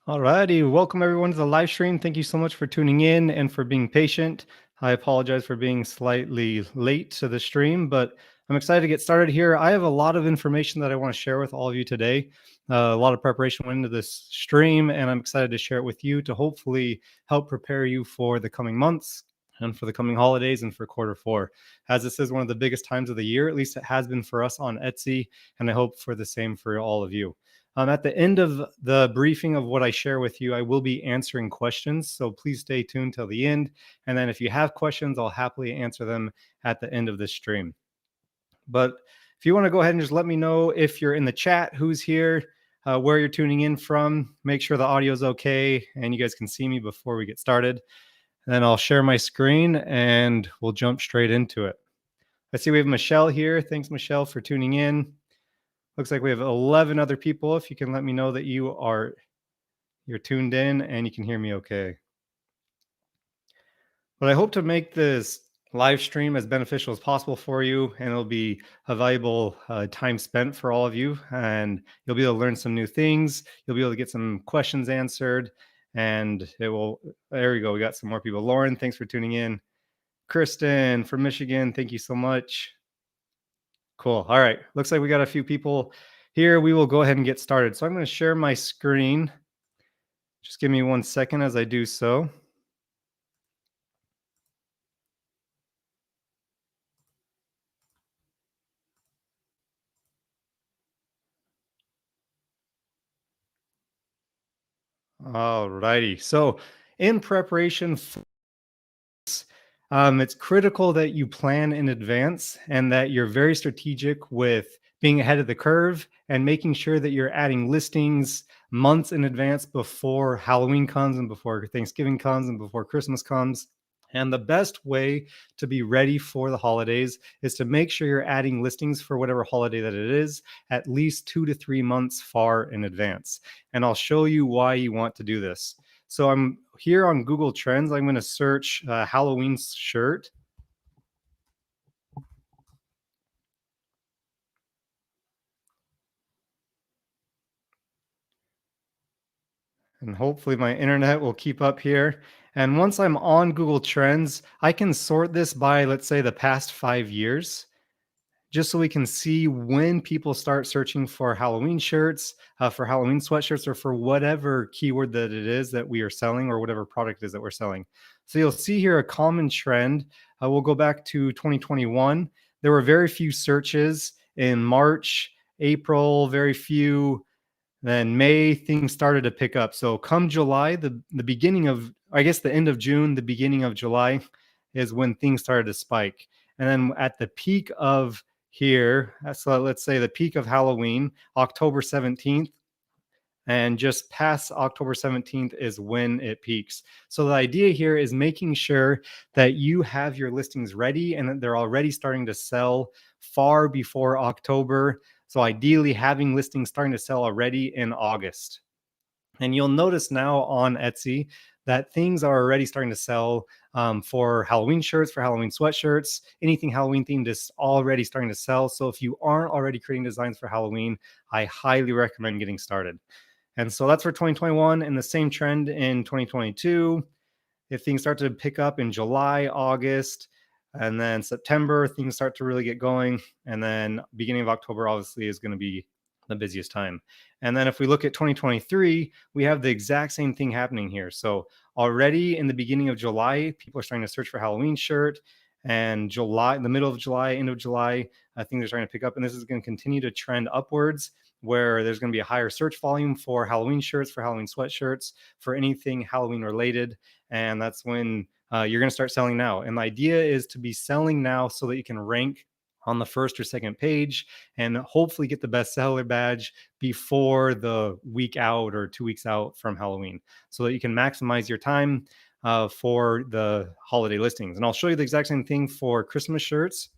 Alrighty, welcome everyone to the live stream. Thank you so much for tuning in and for being patient. I apologize for being slightly late to the stream, but I'm excited to get started here. I have a lot of information that I want to share with all of you today. A lot of preparation went into this stream, and I'm excited to share it with you to hopefully help prepare you for the coming months and for the coming holidays and for quarter 4. As this is one of the biggest times of the year, at least it has been for us on Etsy, and I hope for the same for all of you. At the end of the briefing of what I share with you, I will be answering questions. So please stay tuned till the end. And then if you have questions, I'll happily answer them at the end of this stream. But if you want to go ahead and just let me know if you're in the chat, who's here, where you're tuning in from, make sure the audio is okay and you guys can see me before we get started. And then I'll share my screen and we'll jump straight into it. I see we have Michelle here. Thanks, Michelle, for tuning in. Looks like we have 11 other people. If you can let me know that you're tuned in and you can hear me okay. But I hope to make this live stream as beneficial as possible for you, and it'll be a valuable time spent for all of you, and you'll be able to learn some new things. You'll be able to get some questions answered, and there we go. We got some more people. Lauren, thanks for tuning in. Kristen from Michigan, thank you so much. Cool. All right. Looks like we got a few people here. We will go ahead and get started. So I'm going to share my screen. Just give me 1 second as I do so. All righty. So in preparation for it's critical that you plan in advance and that you're very strategic with being ahead of the curve and making sure that you're adding listings months in advance before Halloween comes and before Thanksgiving comes and before Christmas comes. And the best way to be ready for the holidays is to make sure you're adding listings for whatever holiday that it is at least 2 to 3 months far in advance. And I'll show you why you want to do this. So I'm here on Google Trends. I'm going to search Halloween shirt. And hopefully my internet will keep up here. And once I'm on Google Trends, I can sort this by, let's say, the past 5 years, just so we can see when people start searching for Halloween shirts, for Halloween sweatshirts, or for whatever keyword that it is that we are selling or whatever product it is that we're selling. So you'll see here a common trend. We'll go back to 2021. There were very few searches in March, April, very few. Then May, things started to pick up. So come July, the beginning of, I guess the end of June, the beginning of July is when things started to spike. And then at the peak of here, so let's say the peak of Halloween, October 17th, and just past October 17th is when it peaks. So the idea here is making sure that you have your listings ready and that they're already starting to sell far before October. So ideally having listings starting to sell already in August. And you'll notice now on Etsy that things are already starting to sell for Halloween shirts, for Halloween sweatshirts, anything Halloween themed is already starting to sell. So if you aren't already creating designs for Halloween, I highly recommend getting started. And so that's for 2021, and the same trend in 2022. If things start to pick up in July, August, and then September, things start to really get going. And then beginning of October, obviously, is going to be the busiest time. And then if we look at 2023, we have the exact same thing happening here. So already in the beginning of July, people are starting to search for Halloween shirt. And July, in the middle of July, end of July, things are starting to pick up. And this is going to continue to trend upwards, where there's going to be a higher search volume for Halloween shirts, for Halloween sweatshirts, for anything Halloween related. And that's when you're going to start selling now. And the idea is to be selling now so that you can rank on the first or second page and hopefully get the bestseller badge before the week out or 2 weeks out from Halloween, so that you can maximize your time for the holiday listings. And I'll show you the exact same thing for Christmas shirts.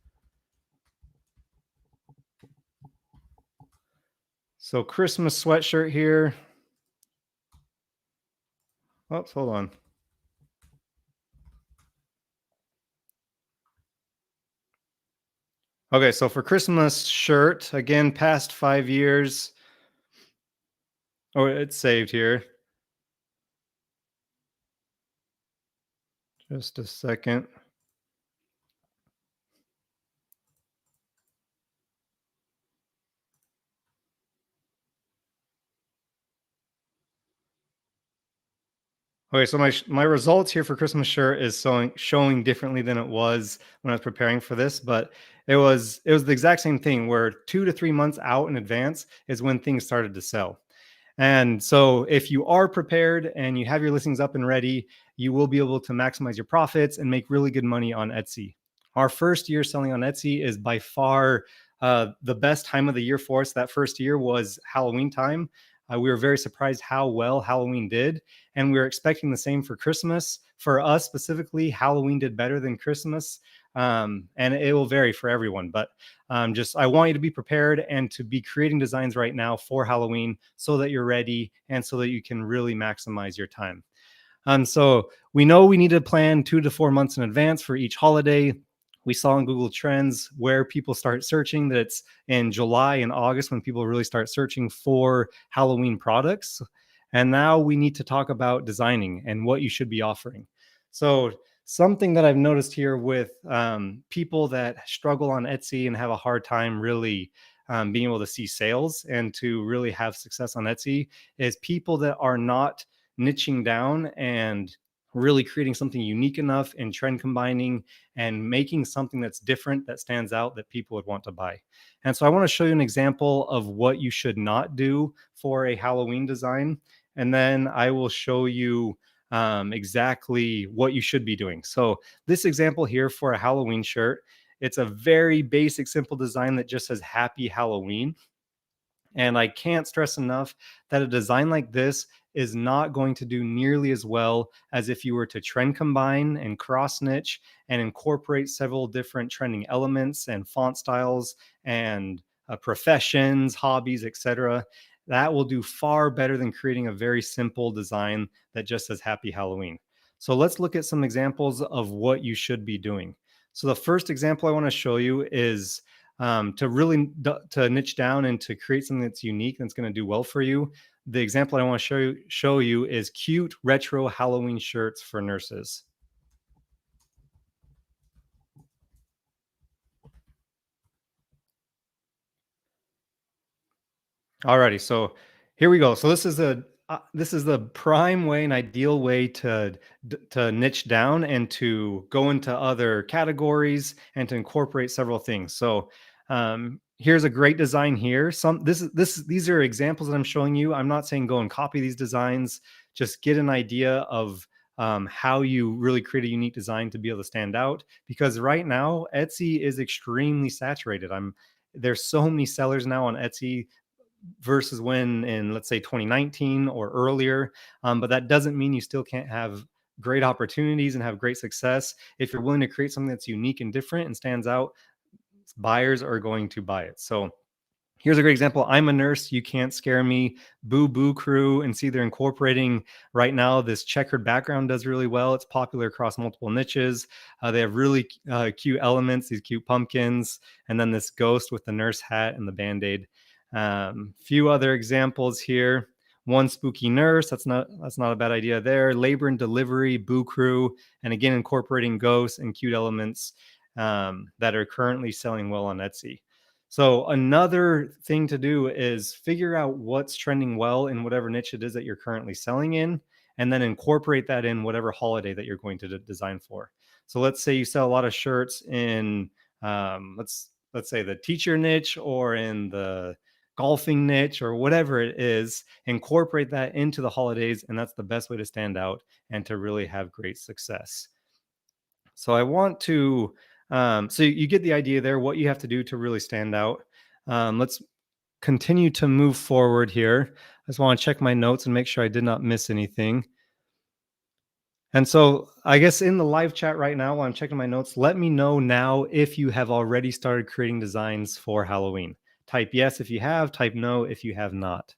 So Christmas sweatshirt here. Oops, hold on. Okay, so for Christmas shirt, again, past 5 years. Oh, it's saved here. Just a second. Okay, so my results here for Christmas shirt is showing differently than it was when I was preparing for this, but it was the exact same thing where 2 to 3 months out in advance is when things started to sell. And so, if you are prepared and you have your listings up and ready, you will be able to maximize your profits and make really good money on Etsy. Our first year selling on Etsy is by far the best time of the year for us. That first year was Halloween time. We were very surprised how well Halloween did, and we were expecting the same for Christmas. For us specifically, Halloween did better than Christmas, and it will vary for everyone. But just I want you to be prepared and to be creating designs right now for Halloween so that you're ready and so that you can really maximize your time. So we know we need to plan 2 to 4 months in advance for each holiday. We saw in Google Trends where people start searching that it's in July and August when people really start searching for Halloween products. And now we need to talk about designing and what you should be offering. So, something that I've noticed here with people that struggle on Etsy and have a hard time really being able to see sales and to really have success on Etsy is people that are not niching down and really creating something unique enough and trend combining and making something that's different that stands out that people would want to buy. And so I want to show you an example of what you should not do for a Halloween design. And then I will show you exactly what you should be doing. So this example here for a Halloween shirt, it's a very basic, simple design that just says Happy Halloween. And I can't stress enough that a design like this is not going to do nearly as well as if you were to trend combine and cross niche and incorporate several different trending elements and font styles and professions, hobbies, etc. That will do far better than creating a very simple design that just says Happy Halloween. So let's look at some examples of what you should be doing. So the first example I want to show you is to really to niche down and to create something that's unique that's going to do well for you. The example I want to show you is cute retro Halloween shirts for nurses. Alrighty, so here we go. So this is the prime way, an ideal way to niche down and to go into other categories and to incorporate several things. So here's a great design here. These are examples that I'm showing you. I'm not saying go and copy these designs. Just get an idea of how you really create a unique design to be able to stand out. Because right now Etsy is extremely saturated. There's so many sellers now on Etsy versus when in, let's say, 2019 or earlier. But that doesn't mean you still can't have great opportunities and have great success. If you're willing to create something that's unique and different and stands out, buyers are going to buy it. So here's a great example. I'm a nurse. You can't scare me. Boo Boo Crew. And see, they're incorporating right now this checkered background does really well. It's popular across multiple niches. They have really cute elements, these cute pumpkins, and then this ghost with the nurse hat and the band aid. Few other examples here. One spooky nurse. That's not a bad idea there. Labor and delivery, Boo Crew, and again incorporating ghosts and cute elements that are currently selling well on Etsy. So another thing to do is figure out what's trending well in whatever niche it is that you're currently selling in, and then incorporate that in whatever holiday that you're going to design for. So let's say you sell a lot of shirts in let's say the teacher niche or in the golfing niche or whatever it is, incorporate that into the holidays, and that's the best way to stand out and to really have great success. So I want to, so you get the idea there, what you have to do to really stand out. Let's continue to move forward here. I just want to check my notes and make sure I did not miss anything. And so I guess in the live chat right now, while I'm checking my notes, let me know now if you have already started creating designs for Halloween. Type yes if you have, type no if you have not.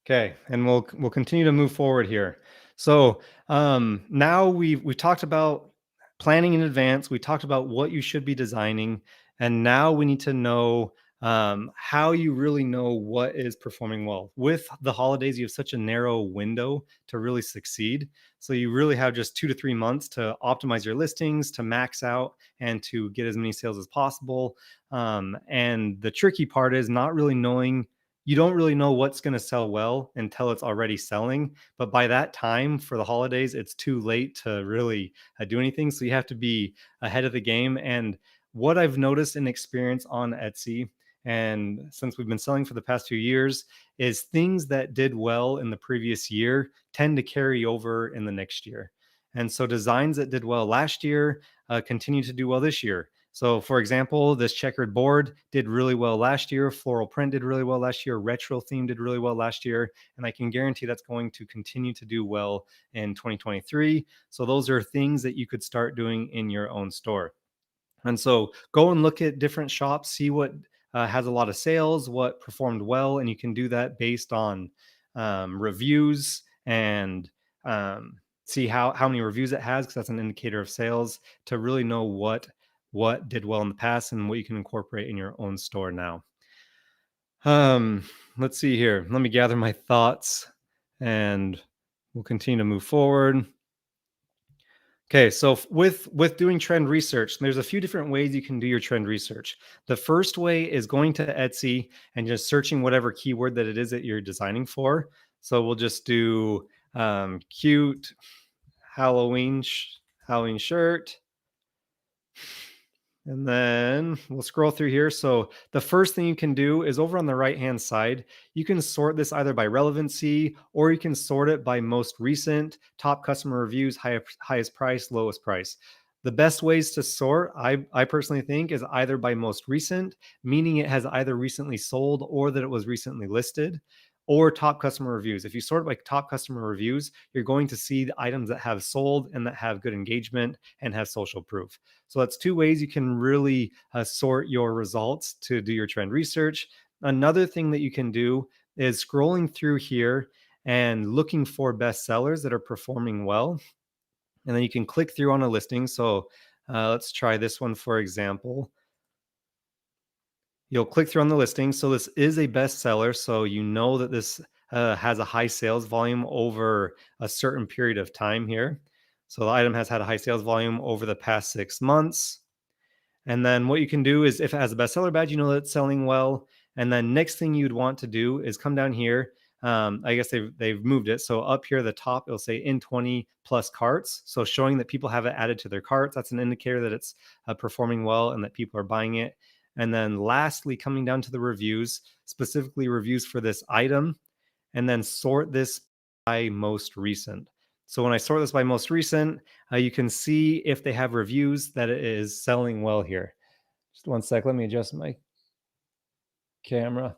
Okay, and we'll continue to move forward here. So now we've talked about planning in advance. We talked about what you should be designing, and now we need to know how you really know what is performing well. With the holidays, you have such a narrow window to really succeed. So you really have just 2 to 3 months to optimize your listings, to max out, and to get as many sales as possible. And the tricky part is not really knowing. You don't really know what's going to sell well until it's already selling. But by that time for the holidays, it's too late to really do anything. So you have to be ahead of the game. And what I've noticed and experienced on Etsy, and since we've been selling for the past 2 years, is things that did well in the previous year tend to carry over in the next year. And so designs that did well last year continue to do well this year. So, for example, this checkered board did really well last year. Floral print did really well last year. Retro theme did really well last year. And I can guarantee that's going to continue to do well in 2023. So, those are things that you could start doing in your own store. And so go and look at different shops, see what has a lot of sales, what performed well, and you can do that based on reviews and see how many reviews it has, because that's an indicator of sales to really know what did well in the past and what you can incorporate in your own store now. Um, let's see here. Let me gather my thoughts, and we'll continue to move forward. Okay, so with doing trend research, there's a few different ways you can do your trend research. The first way is going to Etsy and just searching whatever keyword that it is that you're designing for. So we'll just do cute Halloween Halloween shirt. And then we'll scroll through here. So the first thing you can do is over on the right-hand side, you can sort this either by relevancy, or you can sort it by most recent, top customer reviews, highest price, lowest price. The best ways to sort, I personally think, is either by most recent, meaning it has either recently sold or that it was recently listed, or top customer reviews. If you sort by top customer reviews, you're going to see the items that have sold and that have good engagement and have social proof. So that's two ways you can really sort your results to do your trend research. Another thing that you can do is scrolling through here and looking for bestsellers that are performing well. And then you can click through on a listing. So let's try this one, for example. You'll click through on the listing. So this is a bestseller. So you know that this has a high sales volume over a certain period of time here. So the item has had a high sales volume over the past 6 months. And then what you can do is if it has a bestseller badge, you know that it's selling well. And then next thing you'd want to do is come down here. I guess they've moved it. So up here at the top, it'll say in 20 plus carts. So showing that people have it added to their carts. That's an indicator that it's performing well and that people are buying it. And then lastly, coming down to the reviews, specifically reviews for this item, and then sort this by most recent. So when I sort this by most recent, you can see if they have reviews that it is selling well here. Just one sec. Let me adjust my camera.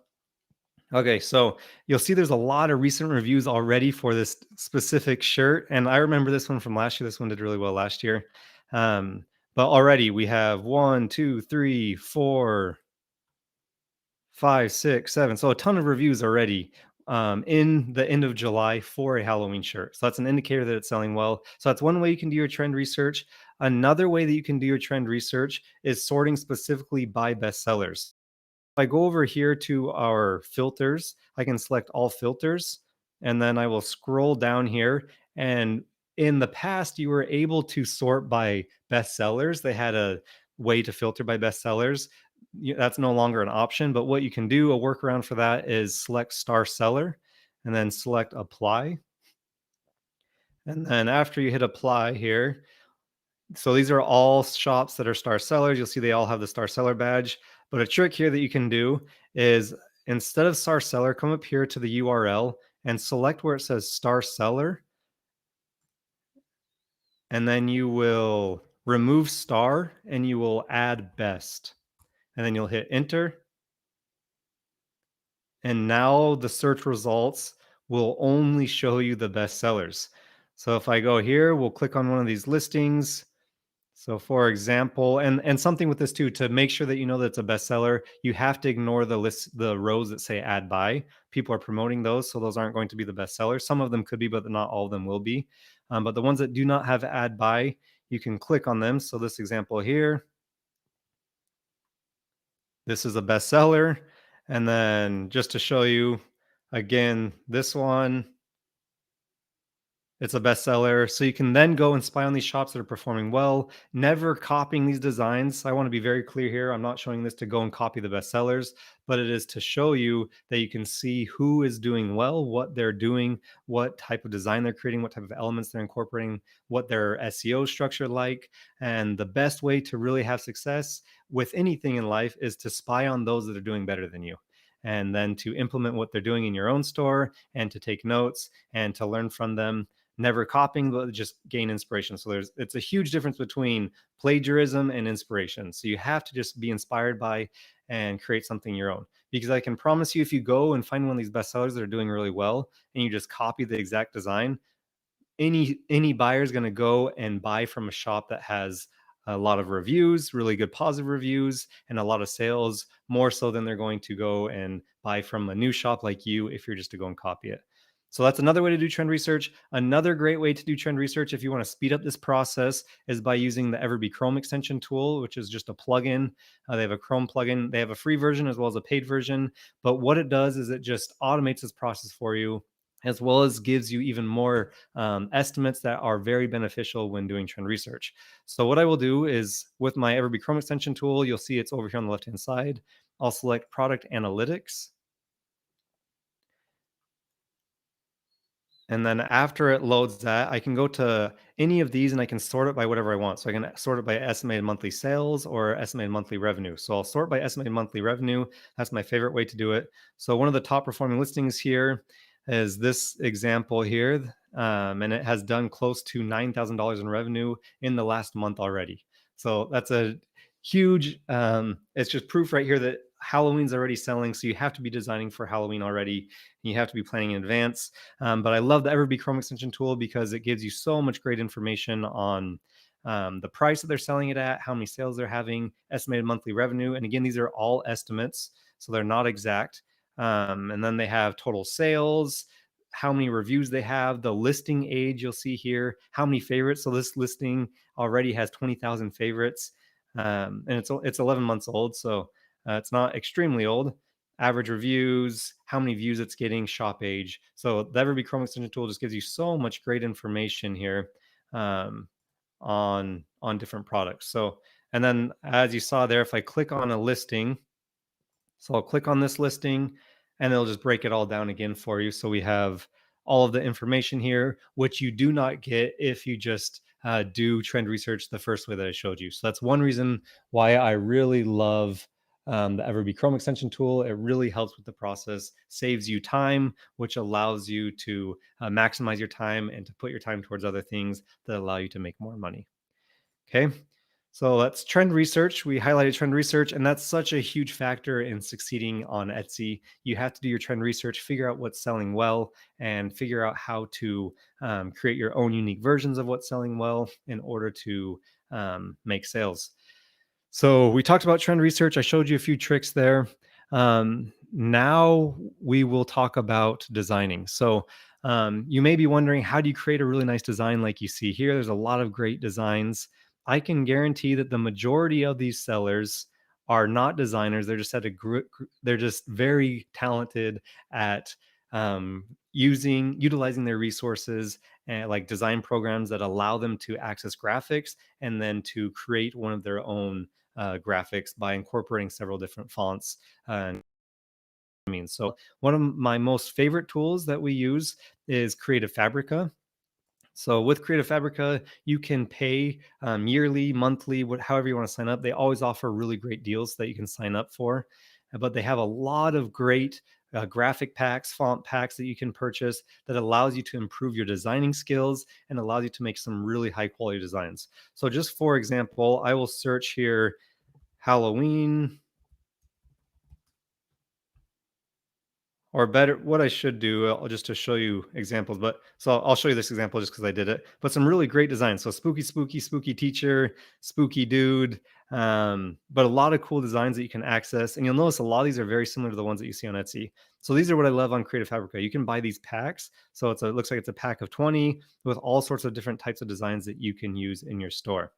Okay, so you'll see there's a lot of recent reviews already for this specific shirt. And I remember this one from last year. This one did really well last year. But already we have 1, 2, 3, 4, 5, 6, 7. So a ton of reviews already in the end of July for a Halloween shirt. So that's an indicator that it's selling well. So that's one way you can do your trend research. Another way that you can do your trend research is sorting specifically by bestsellers. If I go over here to our filters, I can select all filters, and then I will scroll down here. And in the past, you were able to sort by bestsellers. They had a way to filter by bestsellers. That's no longer an option, but what you can do, a workaround for that, is select star seller and then select apply. And then after you hit apply here, so these are all shops that are star sellers. You'll see they all have the star seller badge. But a trick here that you can do is instead of star seller, come up here to the URL and select where it says star seller. And then you will remove star and you will add best. And then you'll hit enter. And now the search results will only show you the best sellers. So if I go here, we'll click on one of these listings. So for example, and something with this too, to make sure that you know that it's a bestseller, you have to ignore the rows that say add by. People are promoting those, so those aren't going to be the bestsellers. Some of them could be, but not all of them will be. But the ones that do not have add by, you can click on them. So this example here, This is a bestseller. And then just to show you again, this one, it's a bestseller. So you can then go and spy on these shops that are performing well, never copying these designs. I want to be very clear here. I'm not showing this to go and copy the bestsellers, but it is to show you that you can see who is doing well, what they're doing, what type of design they're creating, what type of elements they're incorporating, what their SEO structure like. And the best way to really have success with anything in life is to spy on those that are doing better than you. And then to implement what they're doing in your own store and to take notes and to learn from them, never copying, but just gain inspiration. So it's a huge difference between plagiarism and inspiration. So you have to just be inspired by and create something your own. Because I can promise you, if you go and find one of these bestsellers that are doing really well and you just copy the exact design, any buyer is going to go and buy from a shop that has a lot of reviews, really good positive reviews, and a lot of sales, more so than they're going to go and buy from a new shop like you if you're just to go and copy it. So that's another way to do trend research. Another great way to do trend research, if you want to speed up this process, is by using the EverBee Chrome extension tool, which is just a plugin. They have a Chrome plugin. They have a free version as well as a paid version. But what it does is it just automates this process for you, as well as gives you even more estimates that are very beneficial when doing trend research. So what I will do is, with my EverBee Chrome extension tool, you'll see it's over here on the left-hand side. I'll select Product Analytics. And then after it loads that, I can go to any of these and I can sort it by whatever I want. So I can sort it by estimated monthly sales or estimated monthly revenue. So I'll sort by estimated monthly revenue. That's my favorite way to do it. So one of the top performing listings here is this example here. And it has done close to $9,000 in revenue in the last month already. So that's a huge, it's just proof right here that Halloween's already selling. So you have to be designing for Halloween already. You have to be planning in advance. But I love the EverBee Chrome extension tool because it gives you so much great information on the price that they're selling it at, how many sales they're having, estimated monthly revenue. And again, these are all estimates, so they're not exact. And then they have total sales, how many reviews they have, the listing age you'll see here, how many favorites. So this listing already has 20,000 favorites, and it's 11 months old, so it's not extremely old. Average reviews, how many views it's getting, shop age. So the EverBee Chrome extension tool just gives you so much great information here on different products. So, and then as you saw there, if I click on a listing, so I'll click on this listing and it'll just break it all down again for you. So we have all of the information here, which you do not get if you just do trend research the first way that I showed you. So that's one reason why I really love the EverBee Chrome extension tool. It really helps with the process, saves you time, which allows you to maximize your time and to put your time towards other things that allow you to make more money. Okay. So that's trend research. We highlighted trend research, and that's such a huge factor in succeeding on Etsy. You have to do your trend research, figure out what's selling well, and figure out how to create your own unique versions of what's selling well in order to make sales. So we talked about trend research. I showed you a few tricks there. Now we will talk about designing. So you may be wondering, how do you create a really nice design like you see here? There's a lot of great designs. I can guarantee that the majority of these sellers are not designers. They're just at a they're just very talented at utilizing their resources and like design programs that allow them to access graphics and then to create one of their own graphics by incorporating several different fonts. So one of my most favorite tools that we use is Creative Fabrica. So with Creative Fabrica, you can pay yearly, monthly, however you want to sign up. They always offer really great deals that you can sign up for, but they have a lot of great graphic packs, font packs that you can purchase that allows you to improve your designing skills and allows you to make some really high quality designs. So just for example, I will search here Halloween. Or better, what I should do, just to show you examples, but so I'll show you this example just because I did it. But some really great designs. So spooky teacher, spooky dude, but a lot of cool designs that you can access. And you'll notice a lot of these are very similar to the ones that you see on Etsy. So these are what I love on Creative Fabrica. You can buy these packs. So it looks like it's a pack of 20 with all sorts of different types of designs that you can use in your store.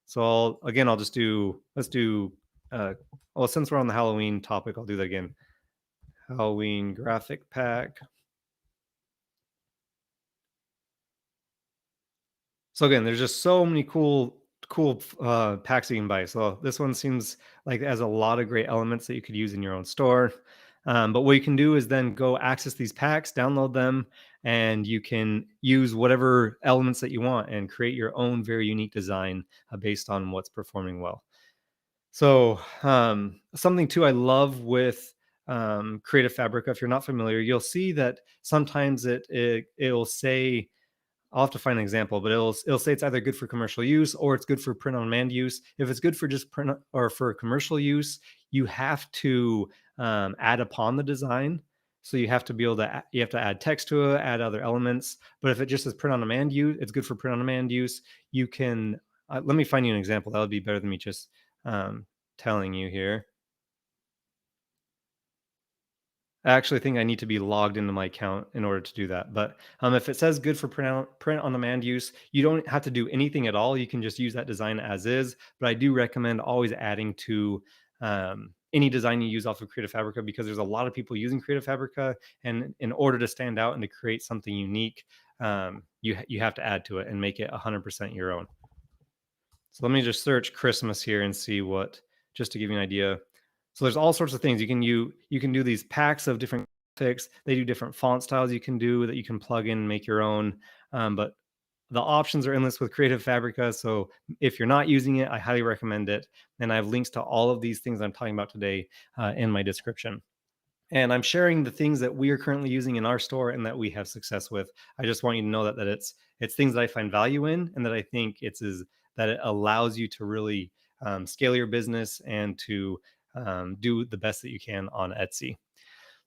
So let's do Uh, well, since we're on the Halloween topic, I'll do that again. Halloween graphic pack. So again, there's just so many cool packs you can buy. So this one seems like it has a lot of great elements that you could use in your own store. But what you can do is then go access these packs, download them, and you can use whatever elements that you want and create your own very unique design based on what's performing well. So something too I love with Creative Fabrica, if you're not familiar, you'll see that sometimes it'll say, I'll have to find an example, but it'll say it's either good for commercial use or it's good for print on demand use. If it's good for just print or for commercial use, you have to add upon the design. So you have to be able to you have to add text to it, add other elements. But if it just says print on demand use, it's good for print on demand use. You can let me find you an example. That would be better than me just um, telling you here. I actually think I need to be logged into my account in order to do that. But if it says good for print on demand use, you don't have to do anything at all. You can just use that design as is. But I do recommend always adding to any design you use off of Creative Fabrica because there's a lot of people using Creative Fabrica, and in order to stand out and to create something unique, you have to add to it and make it 100% your own. So let me just search Christmas here and see what, just to give you an idea. So there's all sorts of things you can do these packs of different graphics. They do different font styles you can do that you can plug in and make your own. But the options are endless with Creative Fabrica. So if you're not using it, I highly recommend it. And I have links to all of these things I'm talking about today in my description. And I'm sharing the things that we are currently using in our store and that we have success with. I just want you to know that it's things that I find value in, and that I think it's is that it allows you to really scale your business and to do the best that you can on Etsy.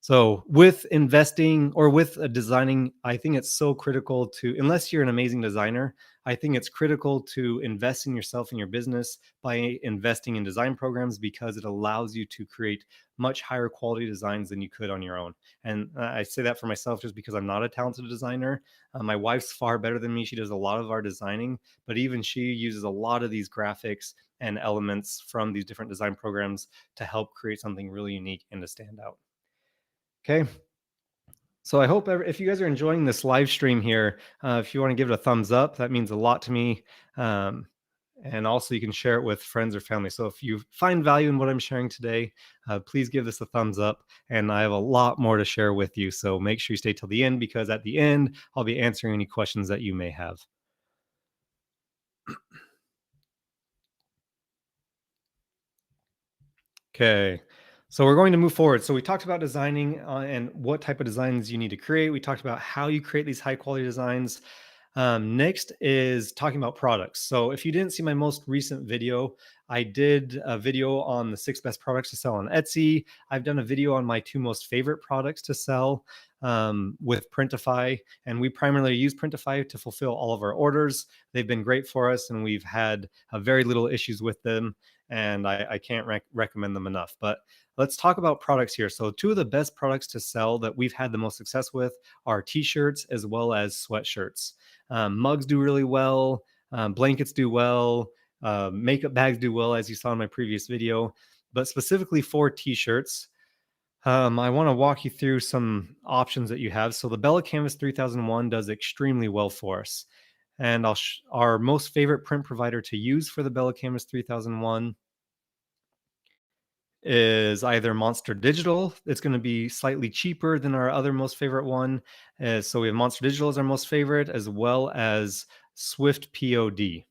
So with investing or with designing, I think it's so critical to, unless you're an amazing designer, I think it's critical to invest in yourself and your business by investing in design programs because it allows you to create much higher quality designs than you could on your own. And I say that for myself just because I'm not a talented designer. My wife's far better than me. She does a lot of our designing, but even she uses a lot of these graphics and elements from these different design programs to help create something really unique and to stand out. Okay. So I hope if you guys are enjoying this live stream here, if you want to give it a thumbs up, that means a lot to me. Um, and also you can share it with friends or family. So if you find value in what I'm sharing today, please give this a thumbs up. And I have a lot more to share with you. So make sure you stay till the end because at the end, I'll be answering any questions that you may have. Okay. So we're going to move forward. So we talked about designing and what type of designs you need to create. We talked about how you create these high quality designs. Next is talking about products. So if you didn't see my most recent video, I did a video on the 6 best products to sell on Etsy. I've done a video on my 2 most favorite products to sell with Printify. And we primarily use Printify to fulfill all of our orders. They've been great for us and we've had very little issues with them. And I can't recommend them enough. But let's talk about products here. So 2 of the best products to sell that we've had the most success with are t-shirts as well as sweatshirts. Mugs do really well. Blankets do well. Makeup bags do well, as you saw in my previous video. But specifically for t-shirts, I want to walk you through some options that you have. So the Bella Canvas 3001 does extremely well for us. And our most favorite print provider to use for the Bella Canvas 3001 is either Monster Digital. It's going to be slightly cheaper than our other most favorite one. So we have Monster Digital as our most favorite, as well as Swift POD.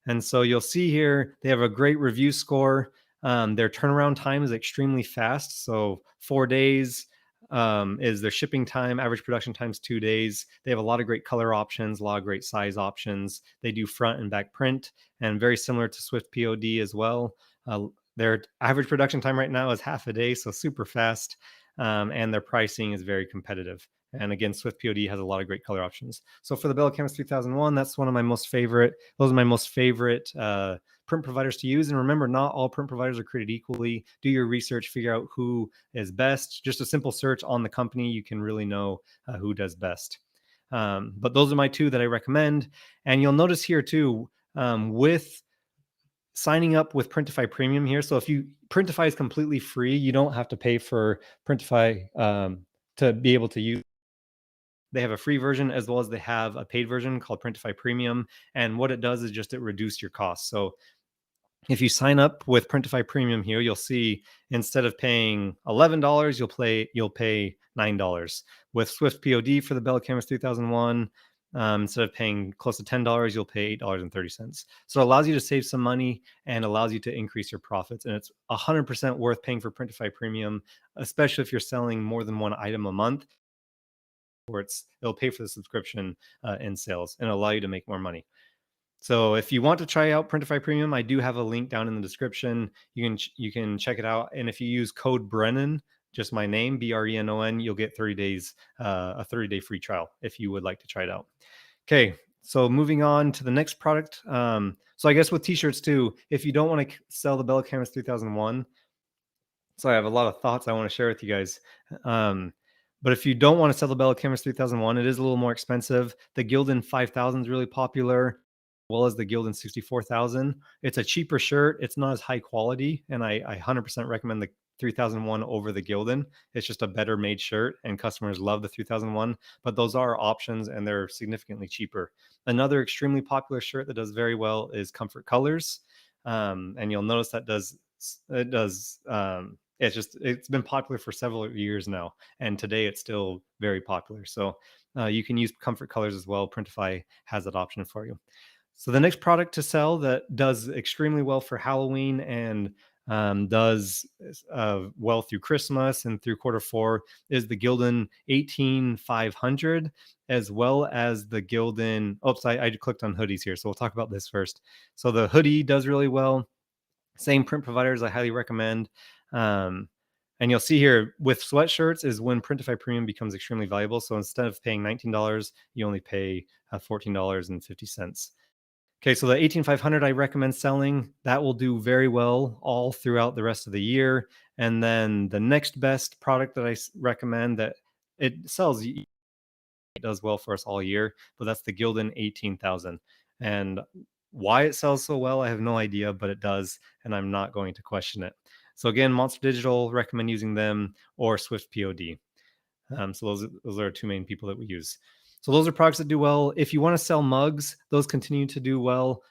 And so you'll see here, they have a great review score. Their turnaround time is extremely fast. So 4 days is their shipping time. Average production time is 2 days. They have a lot of great color options, a lot of great size options. They do front and back print, and very similar to Swift POD as well. Their average production time right now is half a day, so super fast. And their pricing is very competitive. And again, Swift POD has a lot of great color options. So for the Bella Canvas 3001, that's one of my most favorite. Those are my most favorite print providers to use. And remember, not all print providers are created equally. Do your research, figure out who is best. Just a simple search on the company, you can really know who does best. But those are my 2 that I recommend. And you'll notice here too, with signing up with Printify Premium here. So if you Printify is completely free, you don't have to pay for Printify to be able to use. They have a free version as well as they have a paid version called Printify Premium. And what it does is just it reduces your costs. So if you sign up with Printify Premium here, you'll see instead of paying $11, you'll pay $9. With Swift POD for the Bella Canvas 3001, instead of paying close to $10, you'll pay $8.30. So it allows you to save some money and allows you to increase your profits. And it's 100% worth paying for Printify Premium, especially if you're selling more than one item a month, where it'll pay for the subscription in sales and allow you to make more money. So if you want to try out Printify Premium, I do have a link down in the description. You can check it out, and if you use code Brennan, just my name Brenon, you'll get 30 days, a 30-day free trial if you would like to try it out. Okay, so moving on to the next product. So I guess with t-shirts too, if you don't want to sell the Bella Canvas 3001, so I have a lot of thoughts I want to share with you guys. But if you don't want to sell the Bella Canvas 3001, it is a little more expensive. The Gildan 5000 is really popular, as well as the Gildan 64,000. It's a cheaper shirt. It's not as high quality, and I 100% recommend the 3001 over the Gildan. It's just a better made shirt, and customers love the 3001. But those are options, and they're significantly cheaper. Another extremely popular shirt that does very well is Comfort Colors, and you'll notice that it does. It's been popular for several years now, and today it's still very popular. So you can use Comfort Colors as well. Printify has that option for you. So the next product to sell that does extremely well for Halloween and does well through Christmas and through Q4 is the Gildan 18500, as well as the Gildan. Oops, I clicked on hoodies here, so we'll talk about this first. So the hoodie does really well. Same print providers, I highly recommend. And you'll see here with sweatshirts is when Printify Premium becomes extremely valuable. So instead of paying $19, you only pay $14.50. Okay, so the 18500 I recommend selling. That will do very well all throughout the rest of the year. And then the next best product that I recommend that it sells, it does well for us all year, but that's the Gildan 18,000. And why it sells so well, I have no idea, but it does, and I'm not going to question it. So again, Monster Digital, recommend using them, or Swift POD. So those are two main people that we use. So those are products that do well. If you want to sell mugs, those continue to do well.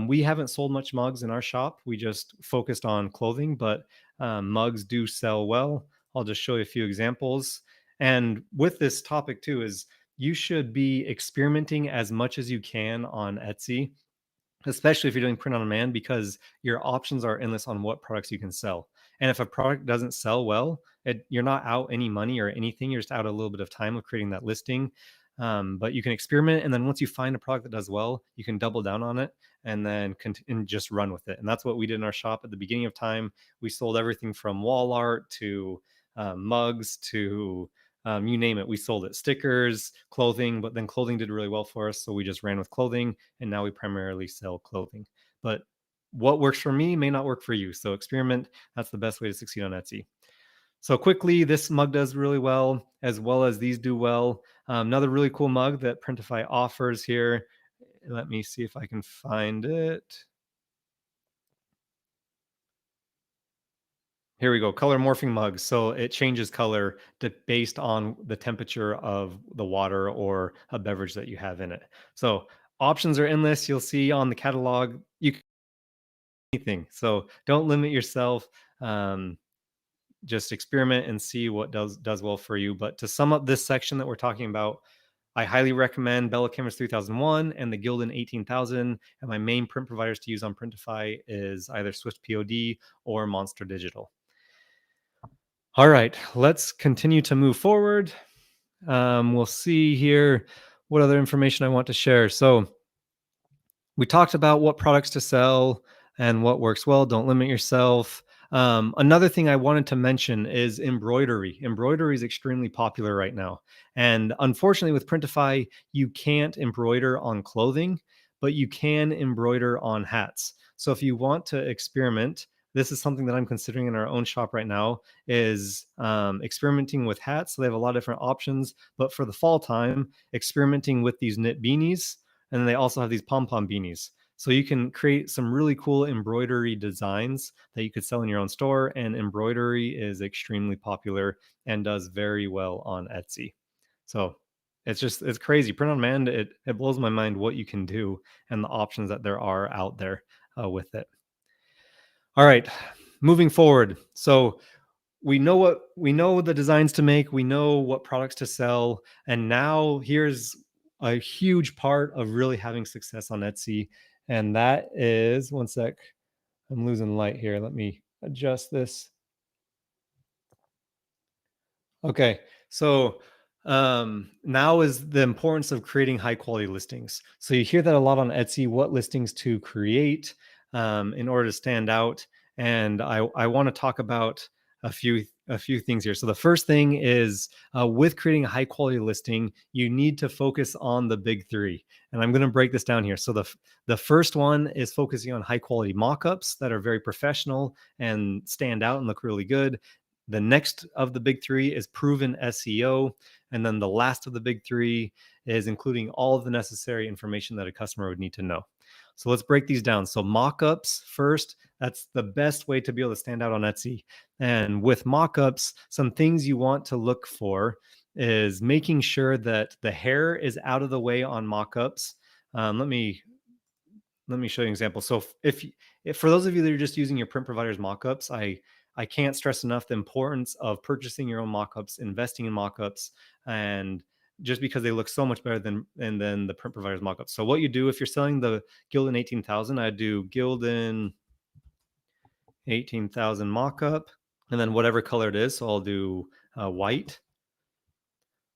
We haven't sold much mugs in our shop. We just focused on clothing, but mugs do sell well. I'll just show you a few examples. And with this topic too is you should be experimenting as much as you can on Etsy, especially if you're doing print on demand, because your options are endless on what products you can sell. And if a product doesn't sell well, you're not out any money or anything. You're just out a little bit of time of creating that listing. But you can experiment, and then once you find a product that does well, you can double down on it and then and just run with it. And that's what we did in our shop at the beginning of time. We sold everything from wall art to mugs to you name it. We sold it, stickers, clothing, but then clothing did really well for us. So we just ran with clothing, and now we primarily sell clothing. But what works for me may not work for you. So experiment. That's the best way to succeed on Etsy. So quickly, this mug does really well as these do well. Another really cool mug that Printify offers here. Let me see if I can find it. Here we go, color morphing mugs. So it changes color based on the temperature of the water or a beverage that you have in it. So options are endless. You'll see on the catalog, you can do anything. So don't limit yourself. Just experiment and see what does well for you. But to sum up this section that we're talking about, I highly recommend Bella Canvas 3001 and the Gildan 18,000. And my main print providers to use on Printify is either Swift POD or Monster Digital. All right, let's continue to move forward. We'll see here what other information I want to share. So we talked about what products to sell and what works well. Don't limit yourself. Another thing I wanted to mention is embroidery. Embroidery is extremely popular right now. And unfortunately, with Printify, you can't embroider on clothing, but you can embroider on hats. So if you want to experiment, this is something that I'm considering in our own shop right now, is experimenting with hats. So they have a lot of different options, but for the fall time, experimenting with these knit beanies. And then they also have these pom-pom beanies. So you can create some really cool embroidery designs that you could sell in your own store. And embroidery is extremely popular and does very well on Etsy. So it's crazy. Print on demand, it blows my mind what you can do and the options that there are out there with it. All right, moving forward. So we know the designs to make, we know what products to sell, and now here's a huge part of really having success on Etsy, and that is one sec. I'm losing light here. Let me adjust this. Okay. So now is the importance of creating high quality listings. So you hear that a lot on Etsy, what listings to create in order to stand out. And I want to talk about a few things here. So the first thing is with creating a high quality listing, you need to focus on the big three. And I'm going to break this down here. So the first one is focusing on high quality mockups that are very professional and stand out and look really good. The next of the big three is proven SEO. And then the last of the big three is including all of the necessary information that a customer would need to know. So let's break these down. So mockups first, that's the best way to be able to stand out on Etsy. And with mockups, some things you want to look for is making sure that the hair is out of the way on mockups. Let me show you an example. So if for those of you that are just using your print provider's mockups, I can't stress enough the importance of purchasing your own mockups, investing in mockups, and just because they look so much better than the print provider's mockups. So what you do if you're selling the Gildan 18,000, I do Gildan 18,000 mockup, and then whatever color it is. So I'll do white.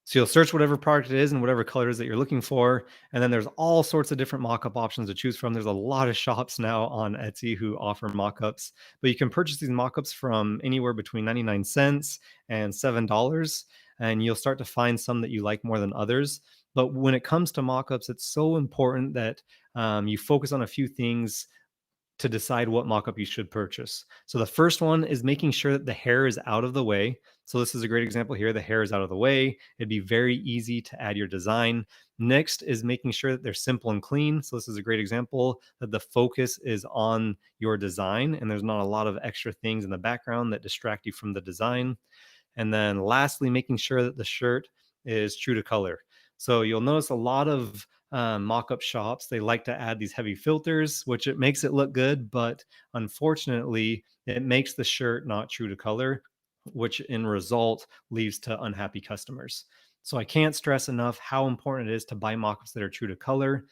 So you'll search whatever product it is and whatever color it is that you're looking for. And then there's all sorts of different mockup options to choose from. There's a lot of shops now on Etsy who offer mockups, but you can purchase these mockups from anywhere between 99 cents and $7. And you'll start to find some that you like more than others. But when it comes to mockups, it's so important that you focus on a few things to decide what mockup you should purchase. So the first one is making sure that the hair is out of the way. So this is a great example here. The hair is out of the way. It'd be very easy to add your design. Next is making sure that they're simple and clean. So this is a great example that the focus is on your design and there's not a lot of extra things in the background that distract you from the design. And then lastly, making sure that the shirt is true to color. So you'll notice a lot of mock-up shops, they like to add these heavy filters, which it makes it look good, but unfortunately, it makes the shirt not true to color, which in result leads to unhappy customers. So I can't stress enough how important it is to buy mock-ups that are true to color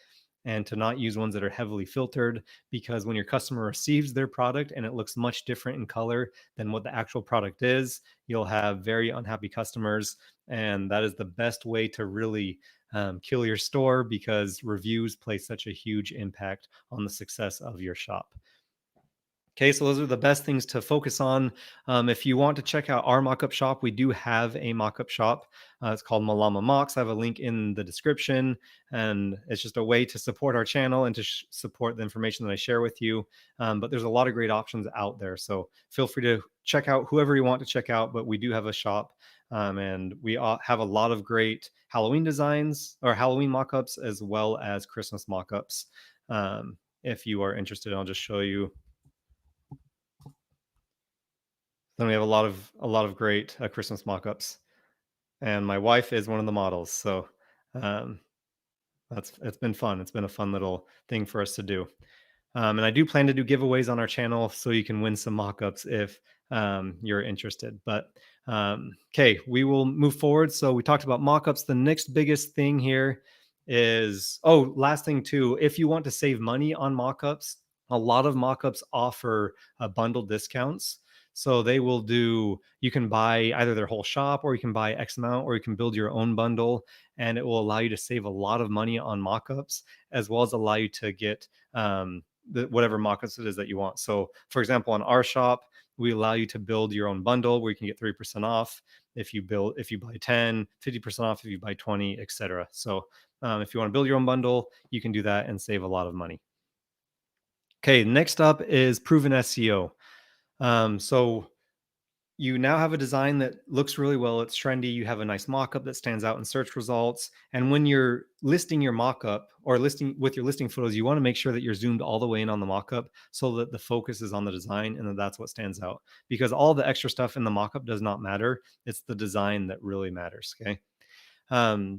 and to not use ones that are heavily filtered, because when your customer receives their product and it looks much different in color than what the actual product is, you'll have very unhappy customers. And that is the best way to really kill your store, because reviews play such a huge impact on the success of your shop. Okay, so those are the best things to focus on. If you want to check out our mockup shop, we do have a mockup shop. It's called Malama Mocks. I have a link in the description, and it's just a way to support our channel and to support the information that I share with you. But there's a lot of great options out there, so feel free to check out whoever you want to check out. But we do have a shop, and we have a lot of great Halloween designs or Halloween mockups as well as Christmas mockups. If you are interested, I'll just show you. Then we have a lot of great Christmas mock-ups, and my wife is one of the models. So um, it's been fun. It's been a fun little thing for us to do. And I do plan to do giveaways on our channel, so you can win some mock-ups if you're interested. But okay, we will move forward. So we talked about mock-ups. The next biggest thing here is, oh, last thing too, if you want to save money on mock-ups, a lot of mock-ups offer bundle discounts. So they will do, you can buy either their whole shop, or you can buy X amount, or you can build your own bundle, and it will allow you to save a lot of money on mock-ups, as well as allow you to get whatever mockups it is that you want. So for example, on our shop, we allow you to build your own bundle where you can get 3% off if you buy 10, 50% off if you buy 20, etc. So if you want to build your own bundle, you can do that and save a lot of money. Okay, next up is proven SEO. So you now have a design that looks really well. It's trendy. You have a nice mock-up that stands out in search results. And when you're listing your mock-up or listing with your listing photos, you want to make sure that you're zoomed all the way in on the mock-up so that the focus is on the design and that that's what stands out. Because all the extra stuff in the mock-up does not matter. It's the design that really matters. Okay.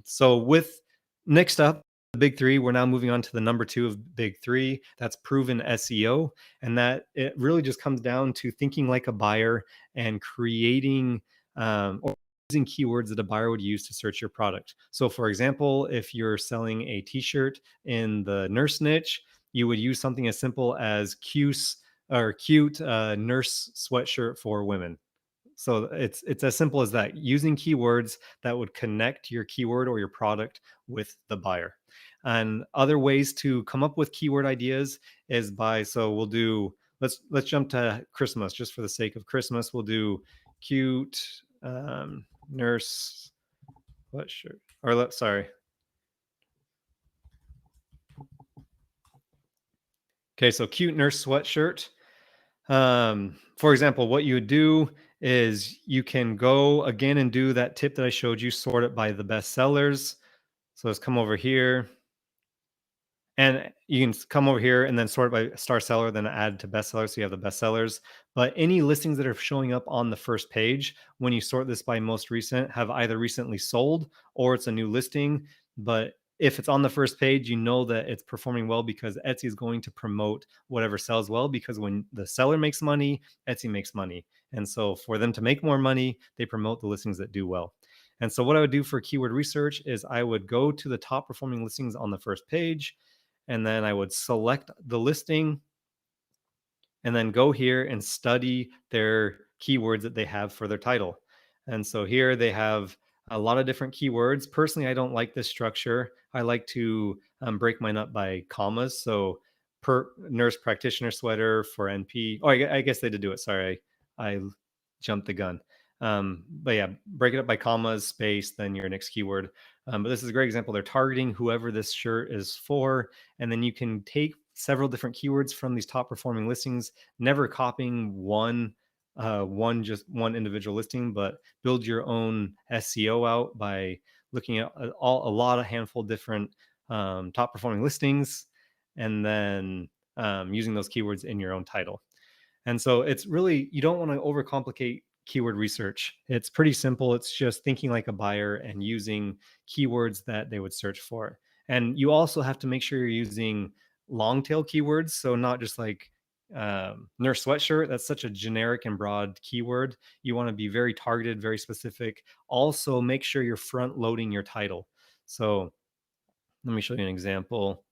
So with next up, the big three, we're now moving on to the number two of big three. That's proven SEO. And that it really just comes down to thinking like a buyer and creating or using keywords that a buyer would use to search your product. So for example, if you're selling a t-shirt in the nurse niche, you would use something as simple as cute nurse sweatshirt for women. So it's as simple as that, using keywords that would connect your keyword or your product with the buyer. And other ways to come up with keyword ideas is by, so we'll do, let's jump to Christmas just for the sake of Christmas. We'll do cute nurse sweatshirt, or sorry. Okay, so cute nurse sweatshirt. For example, what you would do is you can go again and do that tip that I showed you, sort it by the best sellers. So let's come over here. And you can come over here and then sort by star seller, then add to bestsellers. So you have the best sellers. But any listings that are showing up on the first page, when you sort this by most recent, have either recently sold or it's a new listing. But if it's on the first page, you know that it's performing well because Etsy is going to promote whatever sells well, because when the seller makes money, Etsy makes money. And so for them to make more money, they promote the listings that do well. And so what I would do for keyword research is I would go to the top performing listings on the first page, and then I would select the listing and then go here and study their keywords that they have for their title. And so here they have a lot of different keywords. Personally, I don't like this structure. I like to break mine up by commas. So per nurse practitioner sweater for NP. Oh, I guess they did do it. Sorry, I jumped the gun. But yeah, break it up by commas, space, then your next keyword. But this is a great example. They're targeting whoever this shirt is for, and then you can take several different keywords from these top performing listings, never copying one individual listing, but build your own SEO out by looking at a lot of handful of different top performing listings, and then using those keywords in your own title. And so it's really, you don't want to overcomplicate keyword research. It's pretty simple. It's just thinking like a buyer and using keywords that they would search for. And you also have to make sure you're using long tail keywords. So not just like nurse sweatshirt. That's such a generic and broad keyword. You want to be very targeted, very specific. Also, make sure you're front loading your title. So let me show you an example.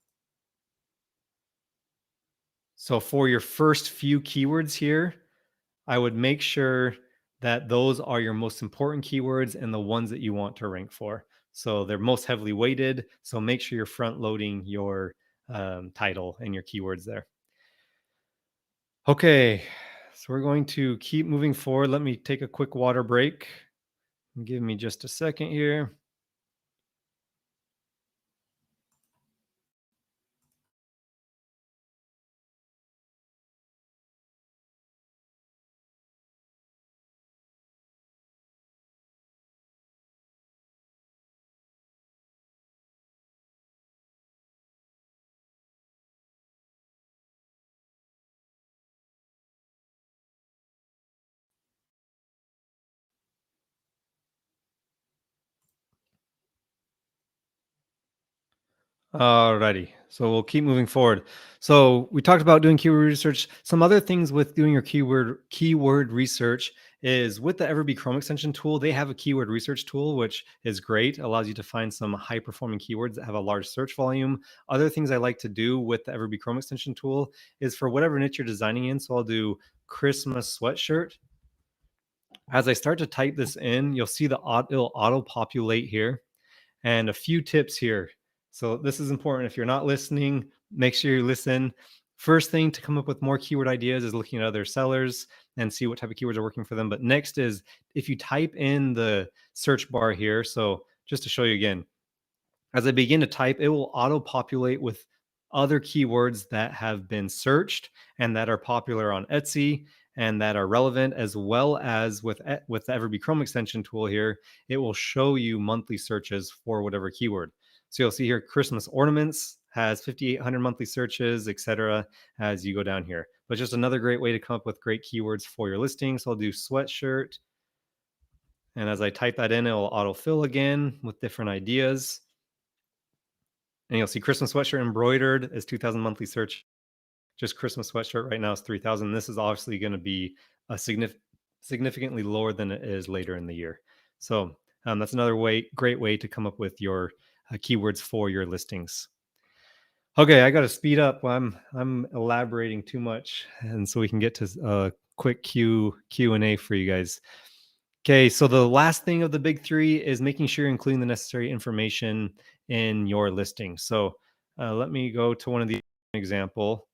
So for your first few keywords here, I would make sure that those are your most important keywords and the ones that you want to rank for. So they're most heavily weighted. So make sure you're front loading your title and your keywords there. Okay, so we're going to keep moving forward. Let me take a quick water break. Give me just a second here. Alrighty. So we'll keep moving forward. So we talked about doing keyword research. Some other things with doing your keyword research is with the EverBee Chrome extension tool, they have a keyword research tool, which is great. Allows you to find some high performing keywords that have a large search volume. Other things I like to do with the EverBee Chrome extension tool is for whatever niche you're designing in. So I'll do Christmas sweatshirt. As I start to type this in, you'll see it'll auto populate here. And a few tips here. So this is important. If you're not listening, make sure you listen. First thing to come up with more keyword ideas is looking at other sellers and see what type of keywords are working for them. But next is if you type in the search bar here. So just to show you again, as I begin to type, it will auto populate with other keywords that have been searched and that are popular on Etsy. and that are relevant, as well as with the EverBee Chrome extension tool here, it will show you monthly searches for whatever keyword. So you'll see here Christmas ornaments has 5,800 monthly searches, etc. as you go down here. But just another great way to come up with great keywords for your listing. So I'll do sweatshirt, and as I type that in, it will autofill again with different ideas. And you'll see Christmas sweatshirt embroidered is 2,000 monthly search. Just Christmas sweatshirt right now is 3,000. This is obviously going to be a significantly lower than it is later in the year. So that's another great way to come up with your keywords for your listings. Okay, I got to speed up. I'm elaborating too much, and so we can get to a quick Q&A for you guys. Okay, so the last thing of the big three is making sure you're including the necessary information in your listing. So let me go to one of the example.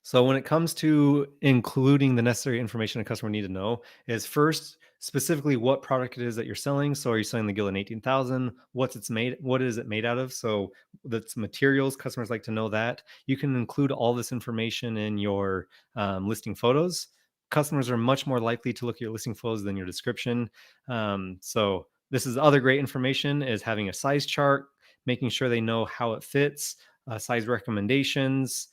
So when it comes to including the necessary information a customer need to know is first specifically what product it is that you're selling. So are you selling the Gildan 18,000? What is it made out of? So that's materials. Customers like to know that. You can include all this information in your listing photos. Customers are much more likely to look at your listing photos than your description. So this is other great information is having a size chart, making sure they know how it fits, size recommendations.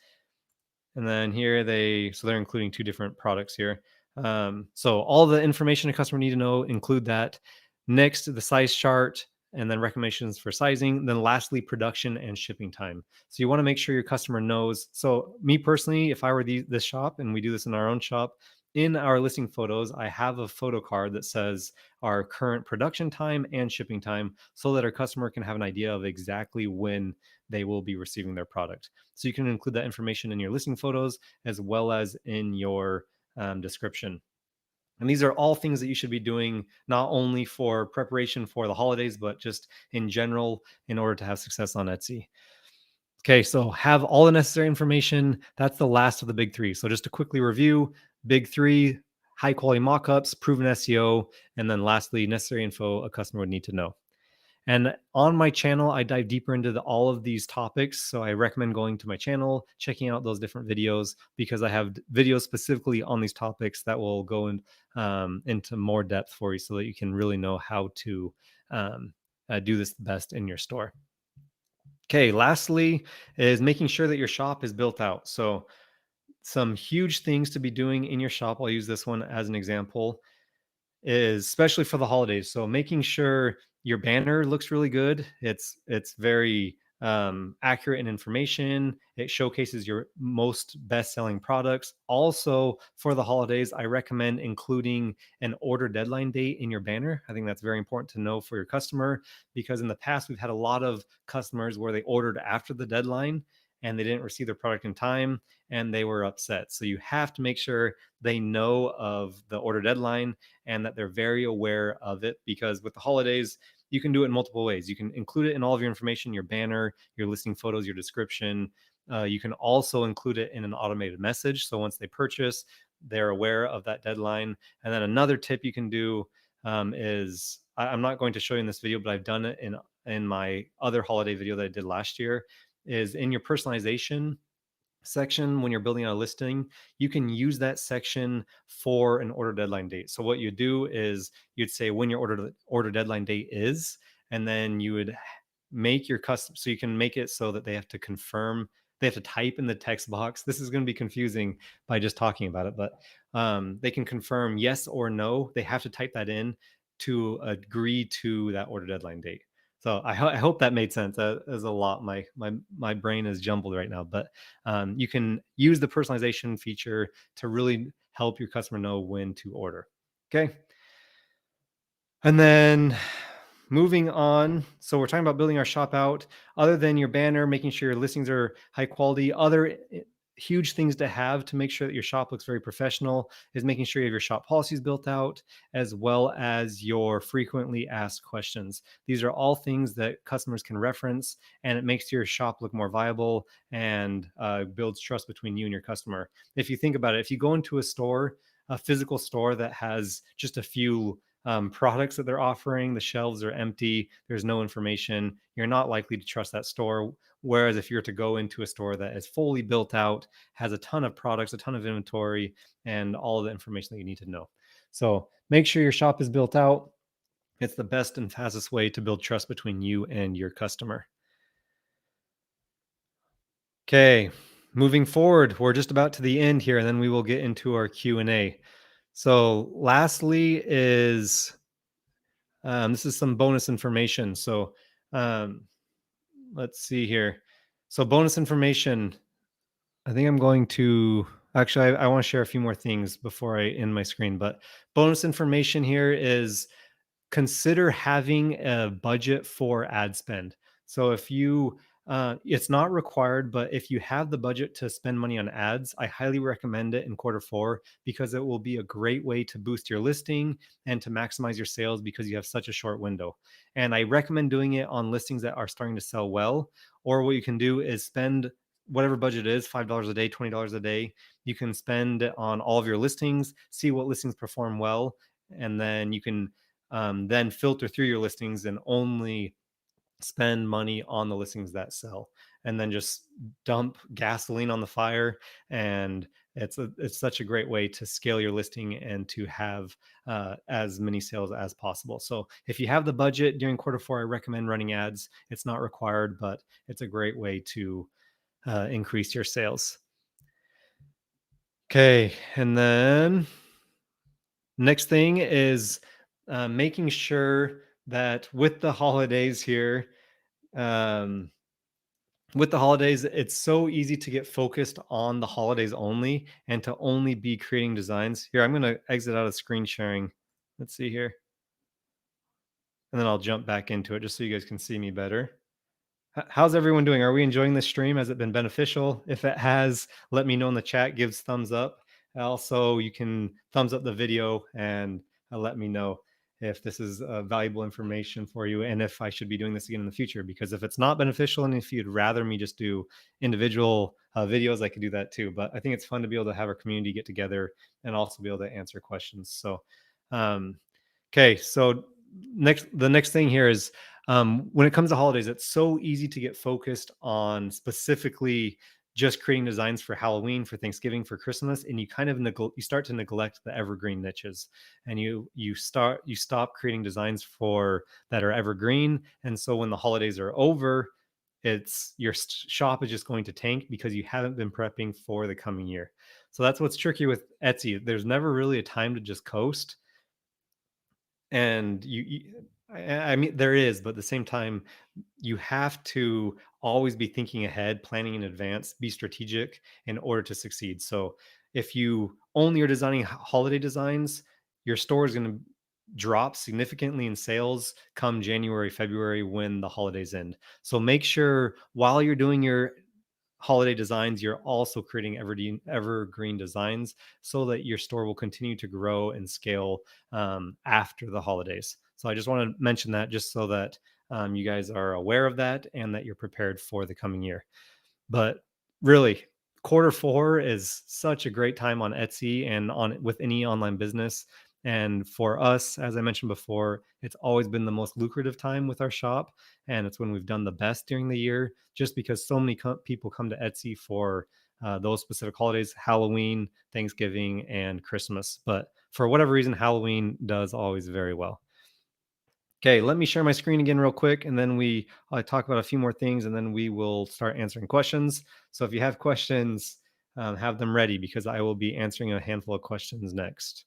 And then here they're including two different products here. So all the information a customer need to know include that. Next, the size chart, and then recommendations for sizing. Then lastly, production and shipping time. So you want to make sure your customer knows. So me personally, if I were this shop, and we do this in our own shop, in our listing photos, I have a photo card that says our current production time and shipping time so that our customer can have an idea of exactly when they will be receiving their product. So you can include that information in your listing photos as well as in your description. And these are all things that you should be doing not only for preparation for the holidays, but just in general in order to have success on Etsy. Okay, so have all the necessary information. That's the last of the big three. So just to quickly review, big three, high quality mockups, proven SEO, and then lastly, necessary info a customer would need to know. And on my channel, I dive deeper into all of these topics. So I recommend going to my channel, checking out those different videos, because I have videos specifically on these topics that will go into more depth for you so that you can really know how to do this the best in your store. Okay, lastly is making sure that your shop is built out. So some huge things to be doing in your shop. I'll use this one as an example is especially for the holidays. So making sure your banner looks really good. It's very accurate in information. It showcases your most best-selling products. Also, for the holidays, I recommend including an order deadline date in your banner. I think that's very important to know for your customer, because in the past we've had a lot of customers where they ordered after the deadline and they didn't receive their product in time and they were upset. So you have to make sure they know of the order deadline and that they're very aware of it, because with the holidays, you can do it in multiple ways. You can include it in all of your information, your banner, your listing photos, your description. You can also include it in an automated message. So once they purchase, they're aware of that deadline. And then another tip you can do is I'm not going to show you in this video, but I've done it in my other holiday video that I did last year, is in your personalization section. When you're building a listing, you can use that section for an order deadline date. So what you do is you'd say when your order deadline date is, and then you would make your custom, so you can make it so that they have to confirm, they have to type in the text box. This is going to be confusing by just talking about it, but they can confirm yes or no. They have to type that in to agree to that order deadline date. So I hope that made sense. That is a lot. My brain is jumbled right now, but you can use the personalization feature to really help your customer know when to order. Okay. And then moving on. So we're talking about building our shop out. Other than your banner, making sure your listings are high quality, other huge things to have to make sure that your shop looks very professional is making sure you have your shop policies built out, as well as your frequently asked questions. These are all things that customers can reference, and it makes your shop look more viable and builds trust between you and your customer. If you think about it, if you go into a store, a physical store that has just a few products that they're offering. The shelves are empty. There's no information. You're not likely to trust that store. Whereas if you're to go into a store that is fully built out, has a ton of products, a ton of inventory, and all of the information that you need to know. So make sure your shop is built out. It's the best and fastest way to build trust between you and your customer. Okay, moving forward, we're just about to the end here, and then we will get into our Q&A. So lastly is this is some bonus information. So um, let's see here. So bonus information. I think I'm going to actually. I want to share a few more things before I end my screen. But bonus information here is consider having a budget for ad spend. So if you, it's not required, but if you have the budget to spend money on ads, I highly recommend it in quarter 4 because it will be a great way to boost your listing and to maximize your sales because you have such a short window. And I recommend doing it on listings that are starting to sell well. Or what you can do is spend whatever budget is $5 a day, $20 a day. You can spend it on all of your listings, see what listings perform well, and then you can then filter through your listings and only spend money on the listings that sell, and then just dump gasoline on the fire. And it's such a great way to scale your listing and to have as many sales as possible. So if you have the budget during quarter 4, I recommend running ads. It's not required, but it's a great way to increase your sales. Okay, and then next thing is making sure that with the holidays here, um, with the holidays, it's so easy to get focused on the holidays only and to only be creating designs. Here, I'm going to exit out of screen sharing. Let's see here. And then I'll jump back into it just so you guys can see me better. How's everyone doing? Are we enjoying this stream? Has it been beneficial? If it has, let me know in the chat. Gives thumbs up. Also, you can thumbs up the video and let me know if this is valuable information for you and if I should be doing this again in the future. Because if it's not beneficial and if you'd rather me just do individual videos, I could do that too. But I think it's fun to be able to have our community get together and also be able to answer questions. So, um, okay. So the next thing here is when it comes to holidays, it's so easy to get focused on specifically just creating designs for Halloween, for Thanksgiving, for Christmas, and you kind of you start to neglect the evergreen niches, and you stop creating designs for that are evergreen. And so when the holidays are over, it's your shop is just going to tank because you haven't been prepping for the coming year. So that's what's tricky with Etsy. There's never really a time to just coast, and I mean there is, but at the same time you have to always be thinking ahead, planning in advance, be strategic in order to succeed. So if you only are designing holiday designs, your store is going to drop significantly in sales come January, February when the holidays end. So make sure while you're doing your holiday designs, you're also creating evergreen designs so that your store will continue to grow and scale after the holidays. So I just want to mention that just so that you guys are aware of that and that you're prepared for the coming year. But really, quarter 4 is such a great time on Etsy and on with any online business. And for us, as I mentioned before, it's always been the most lucrative time with our shop. And it's when we've done the best during the year, just because so many people come to Etsy for those specific holidays: Halloween, Thanksgiving, and Christmas. But for whatever reason, Halloween does always very well. Okay, let me share my screen again real quick, and then we talk about a few more things, and then we will start answering questions. So if you have questions, have them ready because I will be answering a handful of questions next.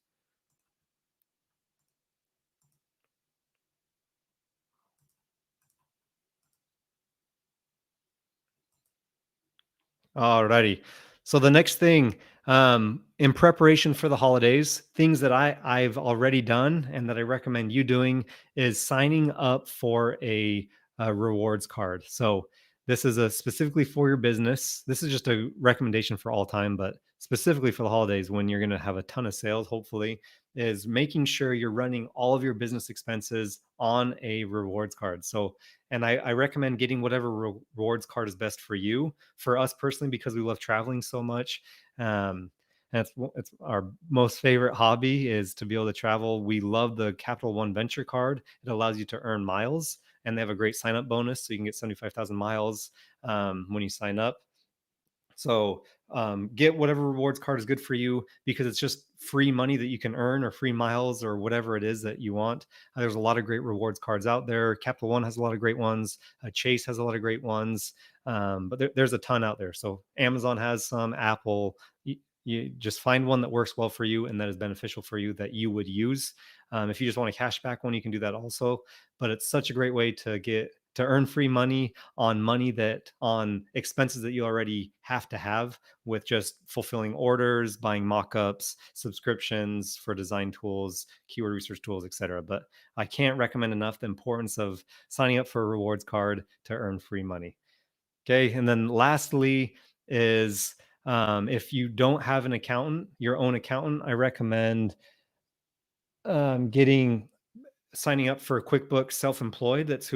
Alrighty. So the next thing, in preparation for the holidays, things that I've already done and that I recommend you doing is signing up for a rewards card. So this is a specifically for your business. This is just a recommendation for all time, but specifically for the holidays when you're going to have a ton of sales, hopefully, is making sure you're running all of your business expenses on a rewards card. So, and I recommend getting whatever rewards card is best for you. For us personally, because we love traveling so much, um, and it's our most favorite hobby is to be able to travel. We love the Capital One Venture card. It allows you to earn miles, and they have a great sign up bonus, so you can get 75,000 miles when you sign up. So get whatever rewards card is good for you, because it's just free money that you can earn, or free miles, or whatever it is that you want. There's a lot of great rewards cards out there. Capital One has a lot of great ones. Chase has a lot of great ones. But there's a ton out there. So Amazon has some, Apple. You just find one that works well for you and that is beneficial for you that you would use. If you just want a cash back one, you can do that also. But it's such a great way to earn free money on expenses that you already have to have, with just fulfilling orders, buying mockups, subscriptions for design tools, keyword research tools, etc. But I can't recommend enough the importance of signing up for a rewards card to earn free money. Okay. And then lastly is, if you don't have an accountant, your own accountant, I recommend getting signing up for QuickBooks Self-Employed. That's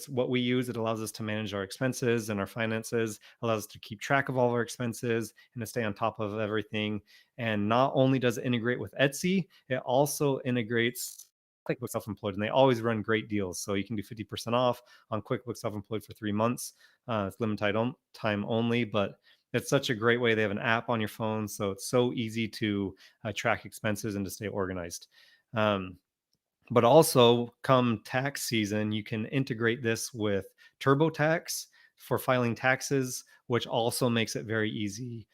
what we use. It allows us to manage our expenses and our finances, allows us to keep track of all of our expenses and to stay on top of everything. And not only does it integrate with Etsy, it also integrates QuickBooks Self-Employed, and they always run great deals. So you can do 50% off on QuickBooks Self-Employed for 3 months. It's limited time only, but it's such a great way. They have an app on your phone, so it's so easy to track expenses and to stay organized. But also, come tax season, you can integrate this with TurboTax for filing taxes, which also makes it very easy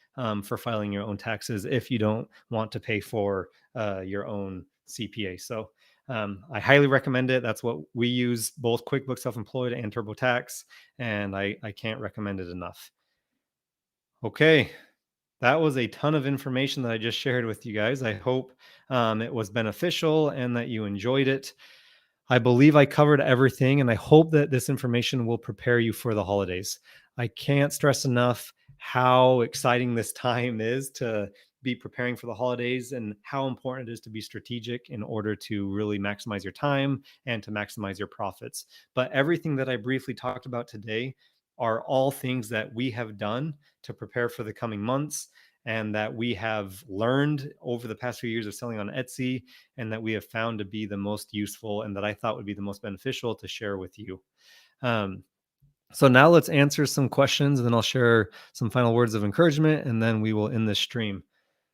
for filing your own taxes if you don't want to pay for your own CPA. So I highly recommend it. That's what we use, both QuickBooks Self-Employed and TurboTax, and I can't recommend it enough. Okay, that was a ton of information that I just shared with you guys. I hope it was beneficial and that you enjoyed it. I believe I covered everything, and I hope that this information will prepare you for the holidays. I can't stress enough how exciting this time is to be preparing for the holidays, and how important it is to be strategic in order to really maximize your time and to maximize your profits. But everything that I briefly talked about today are all things that we have done to prepare for the coming months, and that we have learned over the past few years of selling on Etsy, and that we have found to be the most useful and that I thought would be the most beneficial to share with you. Um, so now let's answer some questions, and then I'll share some final words of encouragement, and then we will end this stream.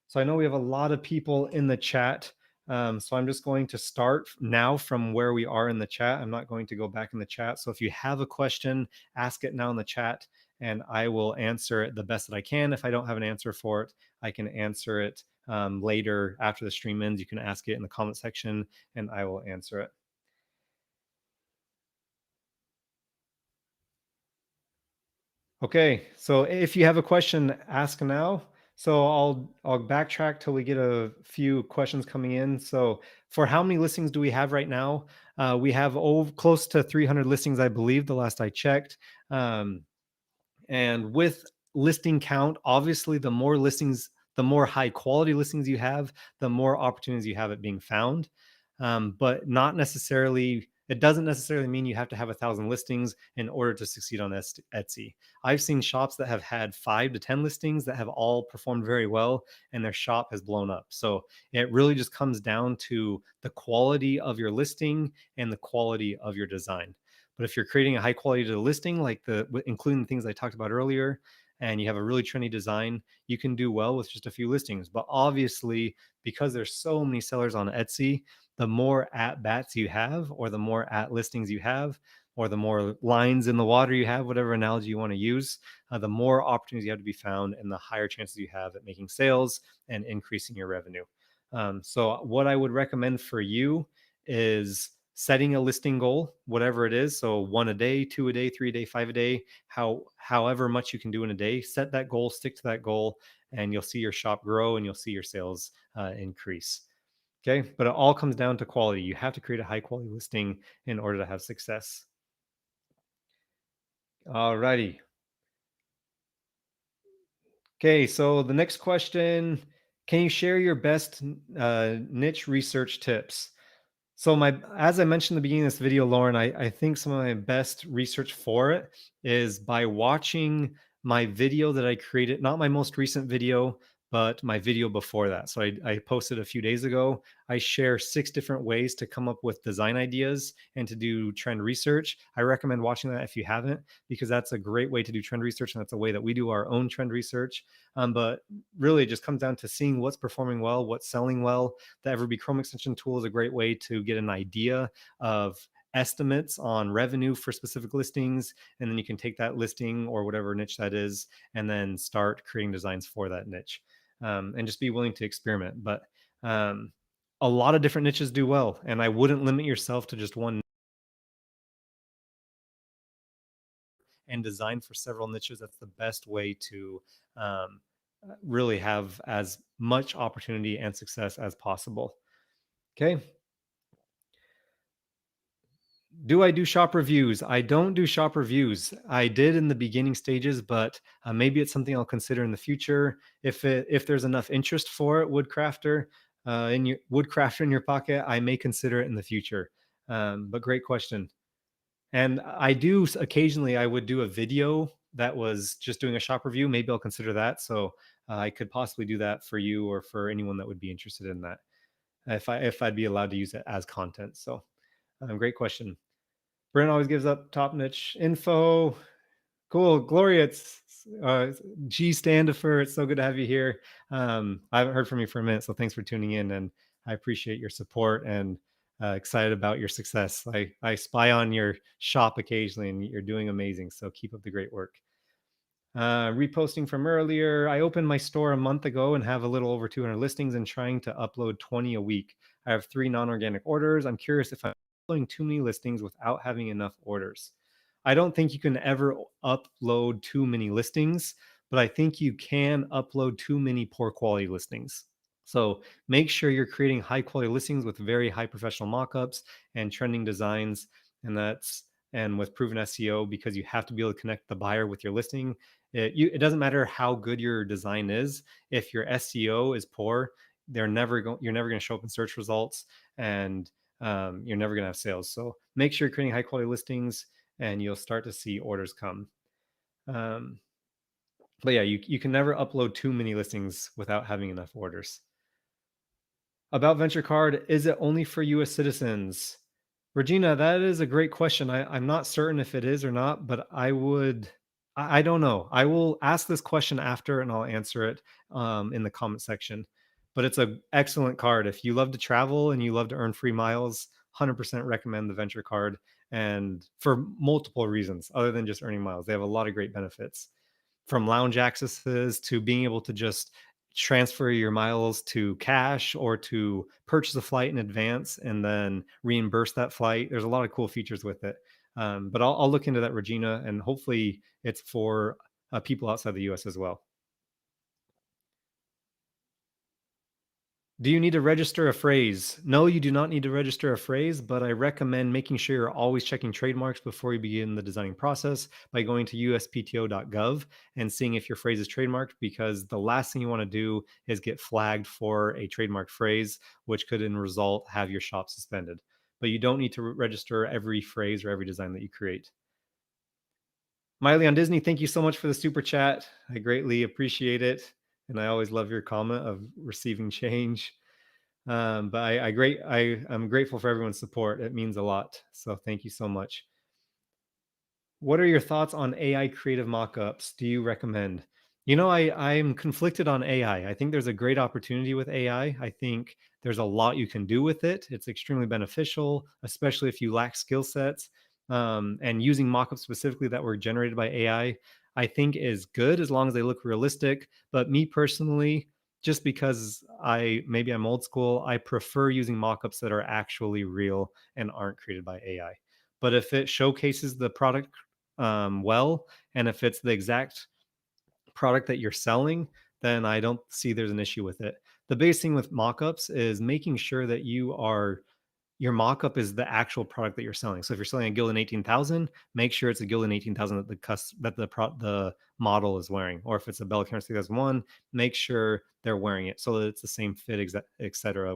So I know we have a lot of people in the chat. So I'm just going to start now from where we are in the chat. I'm not going to go back in the chat. So if you have a question, ask it now in the chat, and I will answer it the best that I can. If I don't have an answer for it, I can answer it later after the stream ends. You can ask it in the comment section, and I will answer it. Okay, so if you have a question, ask now. So I'll backtrack till we get a few questions coming in. So for how many listings do we have right now? We have close to 300 listings, I believe, the last I checked. And with listing count, obviously, the more listings, the more high quality listings you have, the more opportunities you have at being found. But not necessarily, it doesn't necessarily mean you have to have 1,000 listings in order to succeed on Etsy. I've seen shops that have had 5 to 10 listings that have all performed very well, and their shop has blown up. So it really just comes down to the quality of your listing and the quality of your design. But if you're creating a high quality listing, like including the things I talked about earlier, and you have a really trendy design, you can do well with just a few listings. But obviously, because there's so many sellers on Etsy, the more at bats you have, or the more at listings you have, or the more lines in the water you have, whatever analogy you want to use, the more opportunities you have to be found, and the higher chances you have at making sales and increasing your revenue. So what I would recommend for you is setting a listing goal, whatever it is. So 1 a day, 2 a day, 3 a day, 5 a day, however much you can do in a day. Set that goal, stick to that goal, and you'll see your shop grow, and you'll see your sales increase. Okay, but it all comes down to quality. You have to create a high quality listing in order to have success. All righty. Okay, so the next question: can you share your best niche research tips? So as I mentioned in the beginning of this video, Lauren, I think some of my best research for it is by watching my video that I created, not my most recent video, but my video before that. So I posted a few days ago. I share 6 different ways to come up with design ideas and to do trend research. I recommend watching that if you haven't, because that's a great way to do trend research. And that's a way that we do our own trend research. But really, it just comes down to seeing what's performing well, what's selling well. The EverBee Chrome extension tool is a great way to get an idea of estimates on revenue for specific listings, and then you can take that listing or whatever niche that is and then start creating designs for that niche, and just be willing to experiment. But um, a lot of different niches do well, and I wouldn't limit yourself to just one and design for several niches. That's the best way to really have as much opportunity and success as possible. Okay. Do I do shop reviews? I don't do shop reviews. I did in the beginning stages, but maybe it's something I'll consider in the future if there's enough interest for it. Woodcrafter in your pocket, I may consider it in the future. But great question. And I do occasionally. I would do a video that was just doing a shop review. Maybe I'll consider that. So I could possibly do that for you or for anyone that would be interested in that. If I'd be allowed to use it as content. So great question. Brent always gives up top niche info. Cool. Gloria, it's G Standifer. It's so good to have you here. I haven't heard from you for a minute, so thanks for tuning in, and I appreciate your support and excited about your success. I spy on your shop occasionally, and you're doing amazing. So keep up the great work. Reposting from earlier. I opened my store a month ago and have a little over 200 listings and trying to upload 20 a week. I have 3 non-organic orders. I'm curious if I'm uploading too many listings without having enough orders. I don't think you can ever upload too many listings, but I think you can upload too many poor quality listings. So make sure you're creating high quality listings with very high professional mockups and trending designs. And with proven SEO, because you have to be able to connect the buyer with your listing. It doesn't matter how good your design is. If your SEO is poor, you're never going to show up in search results, and you're never going to have sales. So make sure you're creating high quality listings, and you'll start to see orders come. Um, but yeah, you can never upload too many listings without having enough orders. About Venture Card, is it only for US citizens? Regina, that is a great question. I'm not certain if it is or not, but I don't know. I will ask this question after and I'll answer it in the comment section. But it's an excellent card. If you love to travel and you love to earn free miles, 100% recommend the Venture Card. And for multiple reasons, other than just earning miles, they have a lot of great benefits, from lounge accesses to being able to just transfer your miles to cash or to purchase a flight in advance and then reimburse that flight. There's a lot of cool features with it. But I'll look into that, Regina, and hopefully it's for people outside the US as well. Do you need to register a phrase? No, you do not need to register a phrase, but I recommend making sure you're always checking trademarks before you begin the designing process by going to uspto.gov and seeing if your phrase is trademarked, because the last thing you want to do is get flagged for a trademark phrase, which could in result have your shop suspended. But you don't need to register every phrase or every design that you create. Miley on Disney, thank you so much for the super chat. I greatly appreciate it. And I always love your comment of receiving change. But I'm grateful for everyone's support. It means a lot. So thank you so much. What are your thoughts on AI creative mockups? Do you recommend? I'm conflicted on AI. I think there's a great opportunity with AI. I think there's a lot you can do with it. It's extremely beneficial, especially if you lack skill sets. And using mockups specifically that were generated by AI, I think is good as long as they look realistic. But me personally, just because I'm old school, I prefer using mockups that are actually real and aren't created by AI. But if it showcases the product well, and if it's the exact product that you're selling, then I don't see there's an issue with it. The biggest thing with mockups is making sure that your mockup is the actual product that you're selling. So if you're selling a Gildan 18,000, make sure it's a Gildan 18,000 that the model is wearing. Or if it's a Bella Canvas 2001, make sure they're wearing it so that it's the same fit, etc.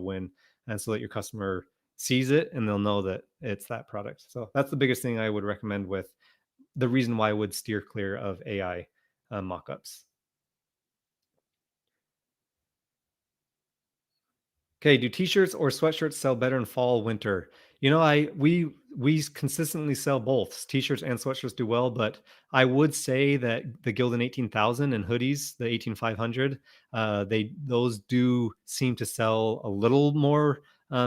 And so that your customer sees it and they'll know that it's that product. So that's the biggest thing I would recommend, with the reason why I would steer clear of AI mockups. Okay, do t-shirts or sweatshirts sell better in fall, winter? We consistently sell both. T-shirts and sweatshirts do well, but I would say that the Gildan 18,000 and hoodies, the 18,500, those do seem to sell a little more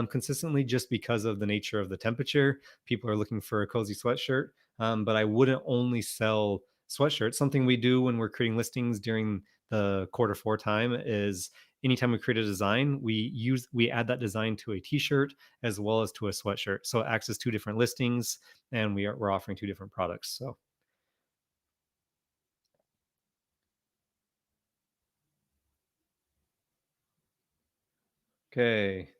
consistently just because of the nature of the temperature. People are looking for a cozy sweatshirt, but I wouldn't only sell sweatshirts. Something we do when we're creating listings during the quarter four time is anytime we create a design, we add that design to a t-shirt as well as to a sweatshirt. So it acts as two different listings and we're offering two different products. So okay.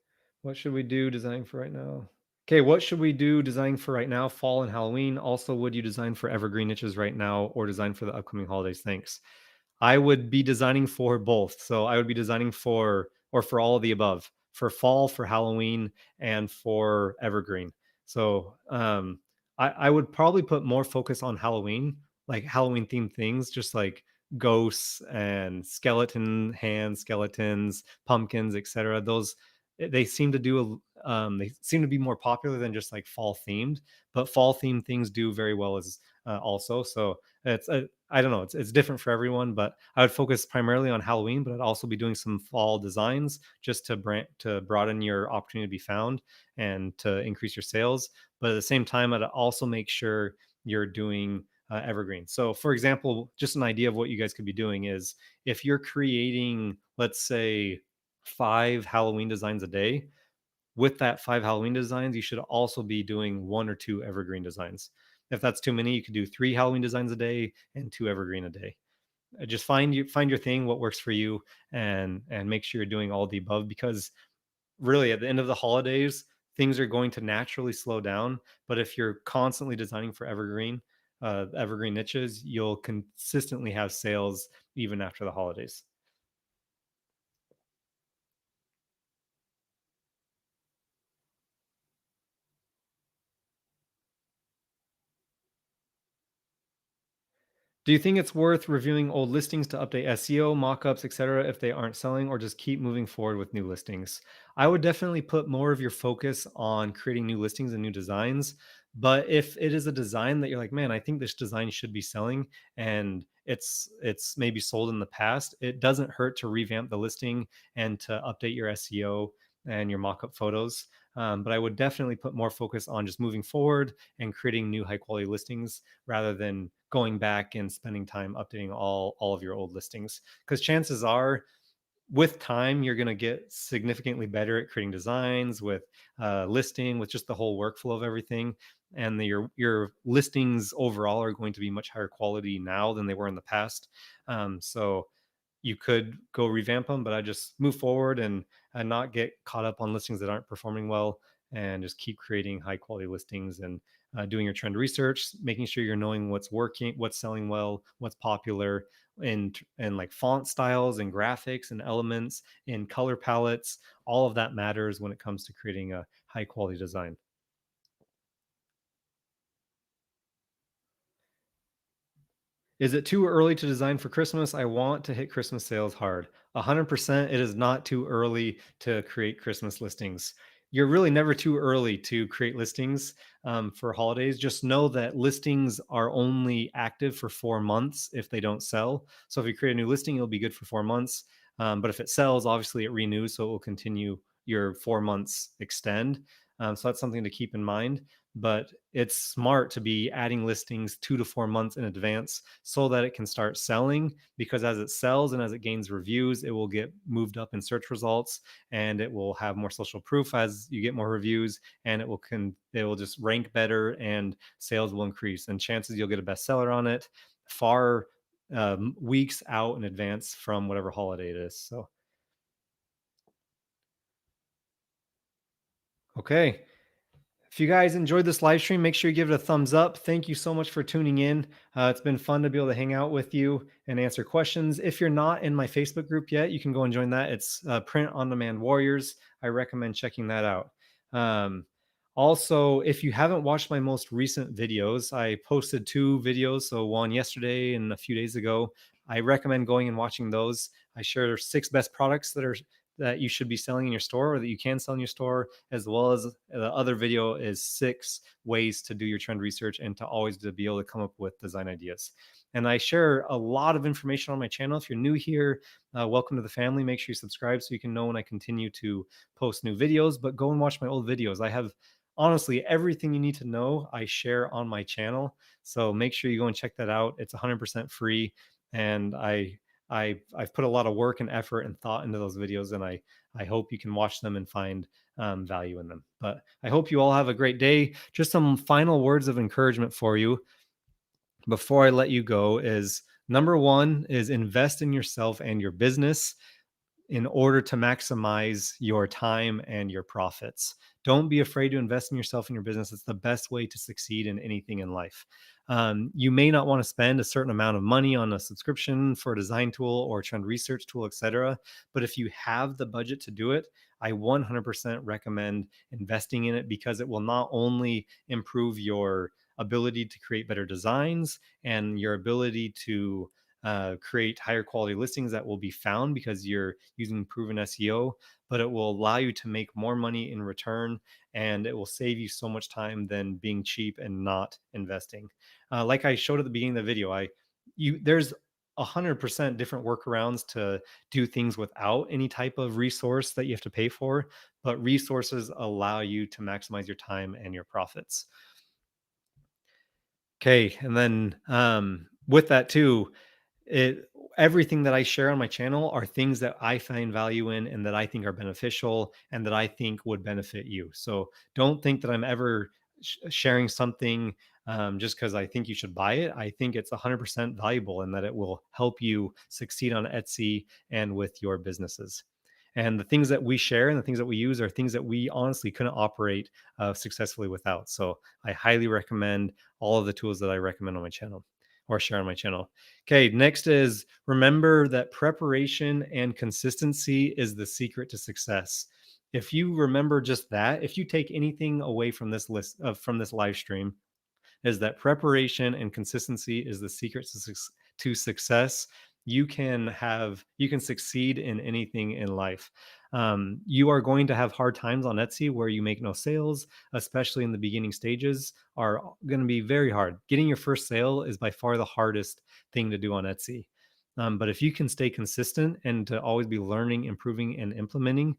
What should we do designing for right now? Okay, what should we do designing for right now? Fall and Halloween. Also, would you design for evergreen niches right now or design for the upcoming holidays? Thanks. I would be designing for both. So I would be designing for all of the above for fall, for Halloween, and for evergreen. So I would probably put more focus on Halloween, like Halloween themed things, just like ghosts and skeleton hands, skeletons, pumpkins, etc. Those they seem to do they seem to be more popular than just like fall themed, but fall themed things do very well as also. So it's I don't know. It's different for everyone, but I would focus primarily on Halloween, but I'd also be doing some fall designs just to broaden your opportunity to be found and to increase your sales. But at the same time, I'd also make sure you're doing evergreen. So, for example, just an idea of what you guys could be doing is if you're creating, let's say, 5 Halloween designs a day, with that 5 Halloween designs, you should also be doing 1 or 2 evergreen designs. If that's too many, you could do 3 Halloween designs a day and 2 evergreen a day. Just find your thing, what works for you, and make sure you're doing all the above because really at the end of the holidays, things are going to naturally slow down. But if you're constantly designing for evergreen niches, you'll consistently have sales even after the holidays. Do you think it's worth reviewing old listings to update SEO, mockups, etc. if they aren't selling, or just keep moving forward with new listings? I would definitely put more of your focus on creating new listings and new designs. But if it is a design that you're like, man, I think this design should be selling, and it's maybe sold in the past, it doesn't hurt to revamp the listing and to update your SEO and your mockup photos. But I would definitely put more focus on just moving forward and creating new high quality listings rather than going back and spending time updating all of your old listings because chances are with time you're going to get significantly better at creating designs with listing with just the whole workflow of everything and your listings overall are going to be much higher quality now than they were in the past. So you could go revamp them, but I just move forward and not get caught up on listings that aren't performing well, and just keep creating high quality listings and doing your trend research, making sure you're knowing what's working, what's selling well, what's popular, and like font styles and graphics and elements and color palettes. All of that matters when it comes to creating a high quality design. Is it too early to design for Christmas? I want to hit Christmas sales hard. 100%, it is not too early to create Christmas listings. You're really never too early to create listings for holidays. Just know that listings are only active for 4 months if they don't sell. So if you create a new listing, it'll be good for 4 months. But if it sells, obviously it renews, so it will continue your 4 months extend. So that's something to keep in mind, but it's smart to be adding listings 2 to 4 months in advance so that it can start selling because as it sells and as it gains reviews it will get moved up in search results and it will have more social proof as you get more reviews and it will just rank better and sales will increase and chances you'll get a bestseller on it far weeks out in advance from whatever holiday it is. So okay. If you guys enjoyed this live stream, make sure you give it a thumbs up. Thank you so much for tuning in. It's been fun to be able to hang out with you and answer questions. If you're not in my Facebook group yet, you can go and join that. It's Print on Demand Warriors. I recommend checking that out. Um, Also, if you haven't watched my most recent videos, I posted 2 videos, so one yesterday and a few days ago. I recommend going and watching those. I share 6 best products that you should be selling in your store or that you can sell in your store, as well as the other video is 6 ways to do your trend research and to always to be able to come up with design ideas. And I share a lot of information on my channel. If you're new here, welcome to the family. Make sure you subscribe so you can know when I continue to post new videos. But go and watch my old videos. I have honestly everything you need to know I share on my channel. So make sure you go and check that out. It's 100% free, and I've put a lot of work and effort and thought into those videos, and I hope you can watch them and find value in them. But I hope you all have a great day. Just some final words of encouragement for you before I let you go is number one is invest in yourself and your business in order to maximize your time and your profits. Don't be afraid to invest in yourself and your business. It's the best way to succeed in anything in life. You may not want to spend a certain amount of money on a subscription for a design tool or trend research tool, etc. But if you have the budget to do it, I 100% recommend investing in it because it will not only improve your ability to create better designs and your ability to create higher quality listings that will be found because you're using proven SEO, but it will allow you to make more money in return, and it will save you so much time than being cheap and not investing. Like I showed at the beginning of the video, there's 100% different workarounds to do things without any type of resource that you have to pay for, but resources allow you to maximize your time and your profits. Okay, and then with that too, it everything that I share on my channel are things that I find value in and that I think are beneficial and that I think would benefit you. So don't think that I'm ever sharing something just because I think you should buy it. I think it's 100% valuable and that it will help you succeed on Etsy and with your businesses. And the things that we share and the things that we use are things that we honestly couldn't operate successfully without. So I highly recommend all of the tools that I recommend on my channel or share on my channel. Okay, next is remember that preparation and consistency is the secret to success. If you remember just that, if you take anything away from this list from this live stream, is that preparation and consistency is the secret to success. You can succeed in anything in life. You are going to have hard times on Etsy where you make no sales, especially in the beginning stages, are going to be very hard. Getting your first sale is by far the hardest thing to do on Etsy. But if you can stay consistent and to always be learning, improving, and implementing,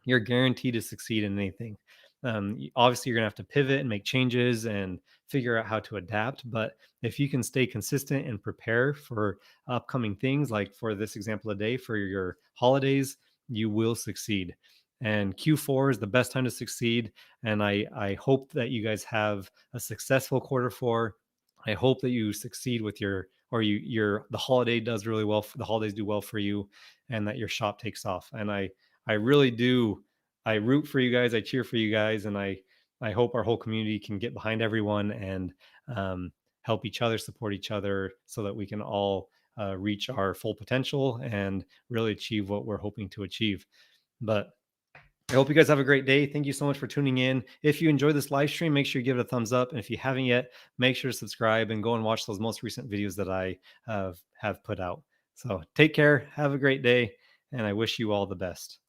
you're guaranteed to succeed in anything. Obviously, you're going to have to pivot and make changes and figure out how to adapt. But if you can stay consistent and prepare for upcoming things, like for this example today, for your holidays, you will succeed. And Q4 is the best time to succeed. And I hope that you guys have a successful quarter 4. I hope that you succeed with the holiday does really well. The holidays do well for you, and that your shop takes off. And I really do. I root for you guys. I cheer for you guys, and I hope our whole community can get behind everyone and help each other, support each other, so that we can all reach our full potential and really achieve what we're hoping to achieve. But I hope you guys have a great day. Thank you so much for tuning in. If you enjoyed this live stream, make sure you give it a thumbs up. And if you haven't yet, make sure to subscribe and go and watch those most recent videos that I have put out. So take care, have a great day, and I wish you all the best.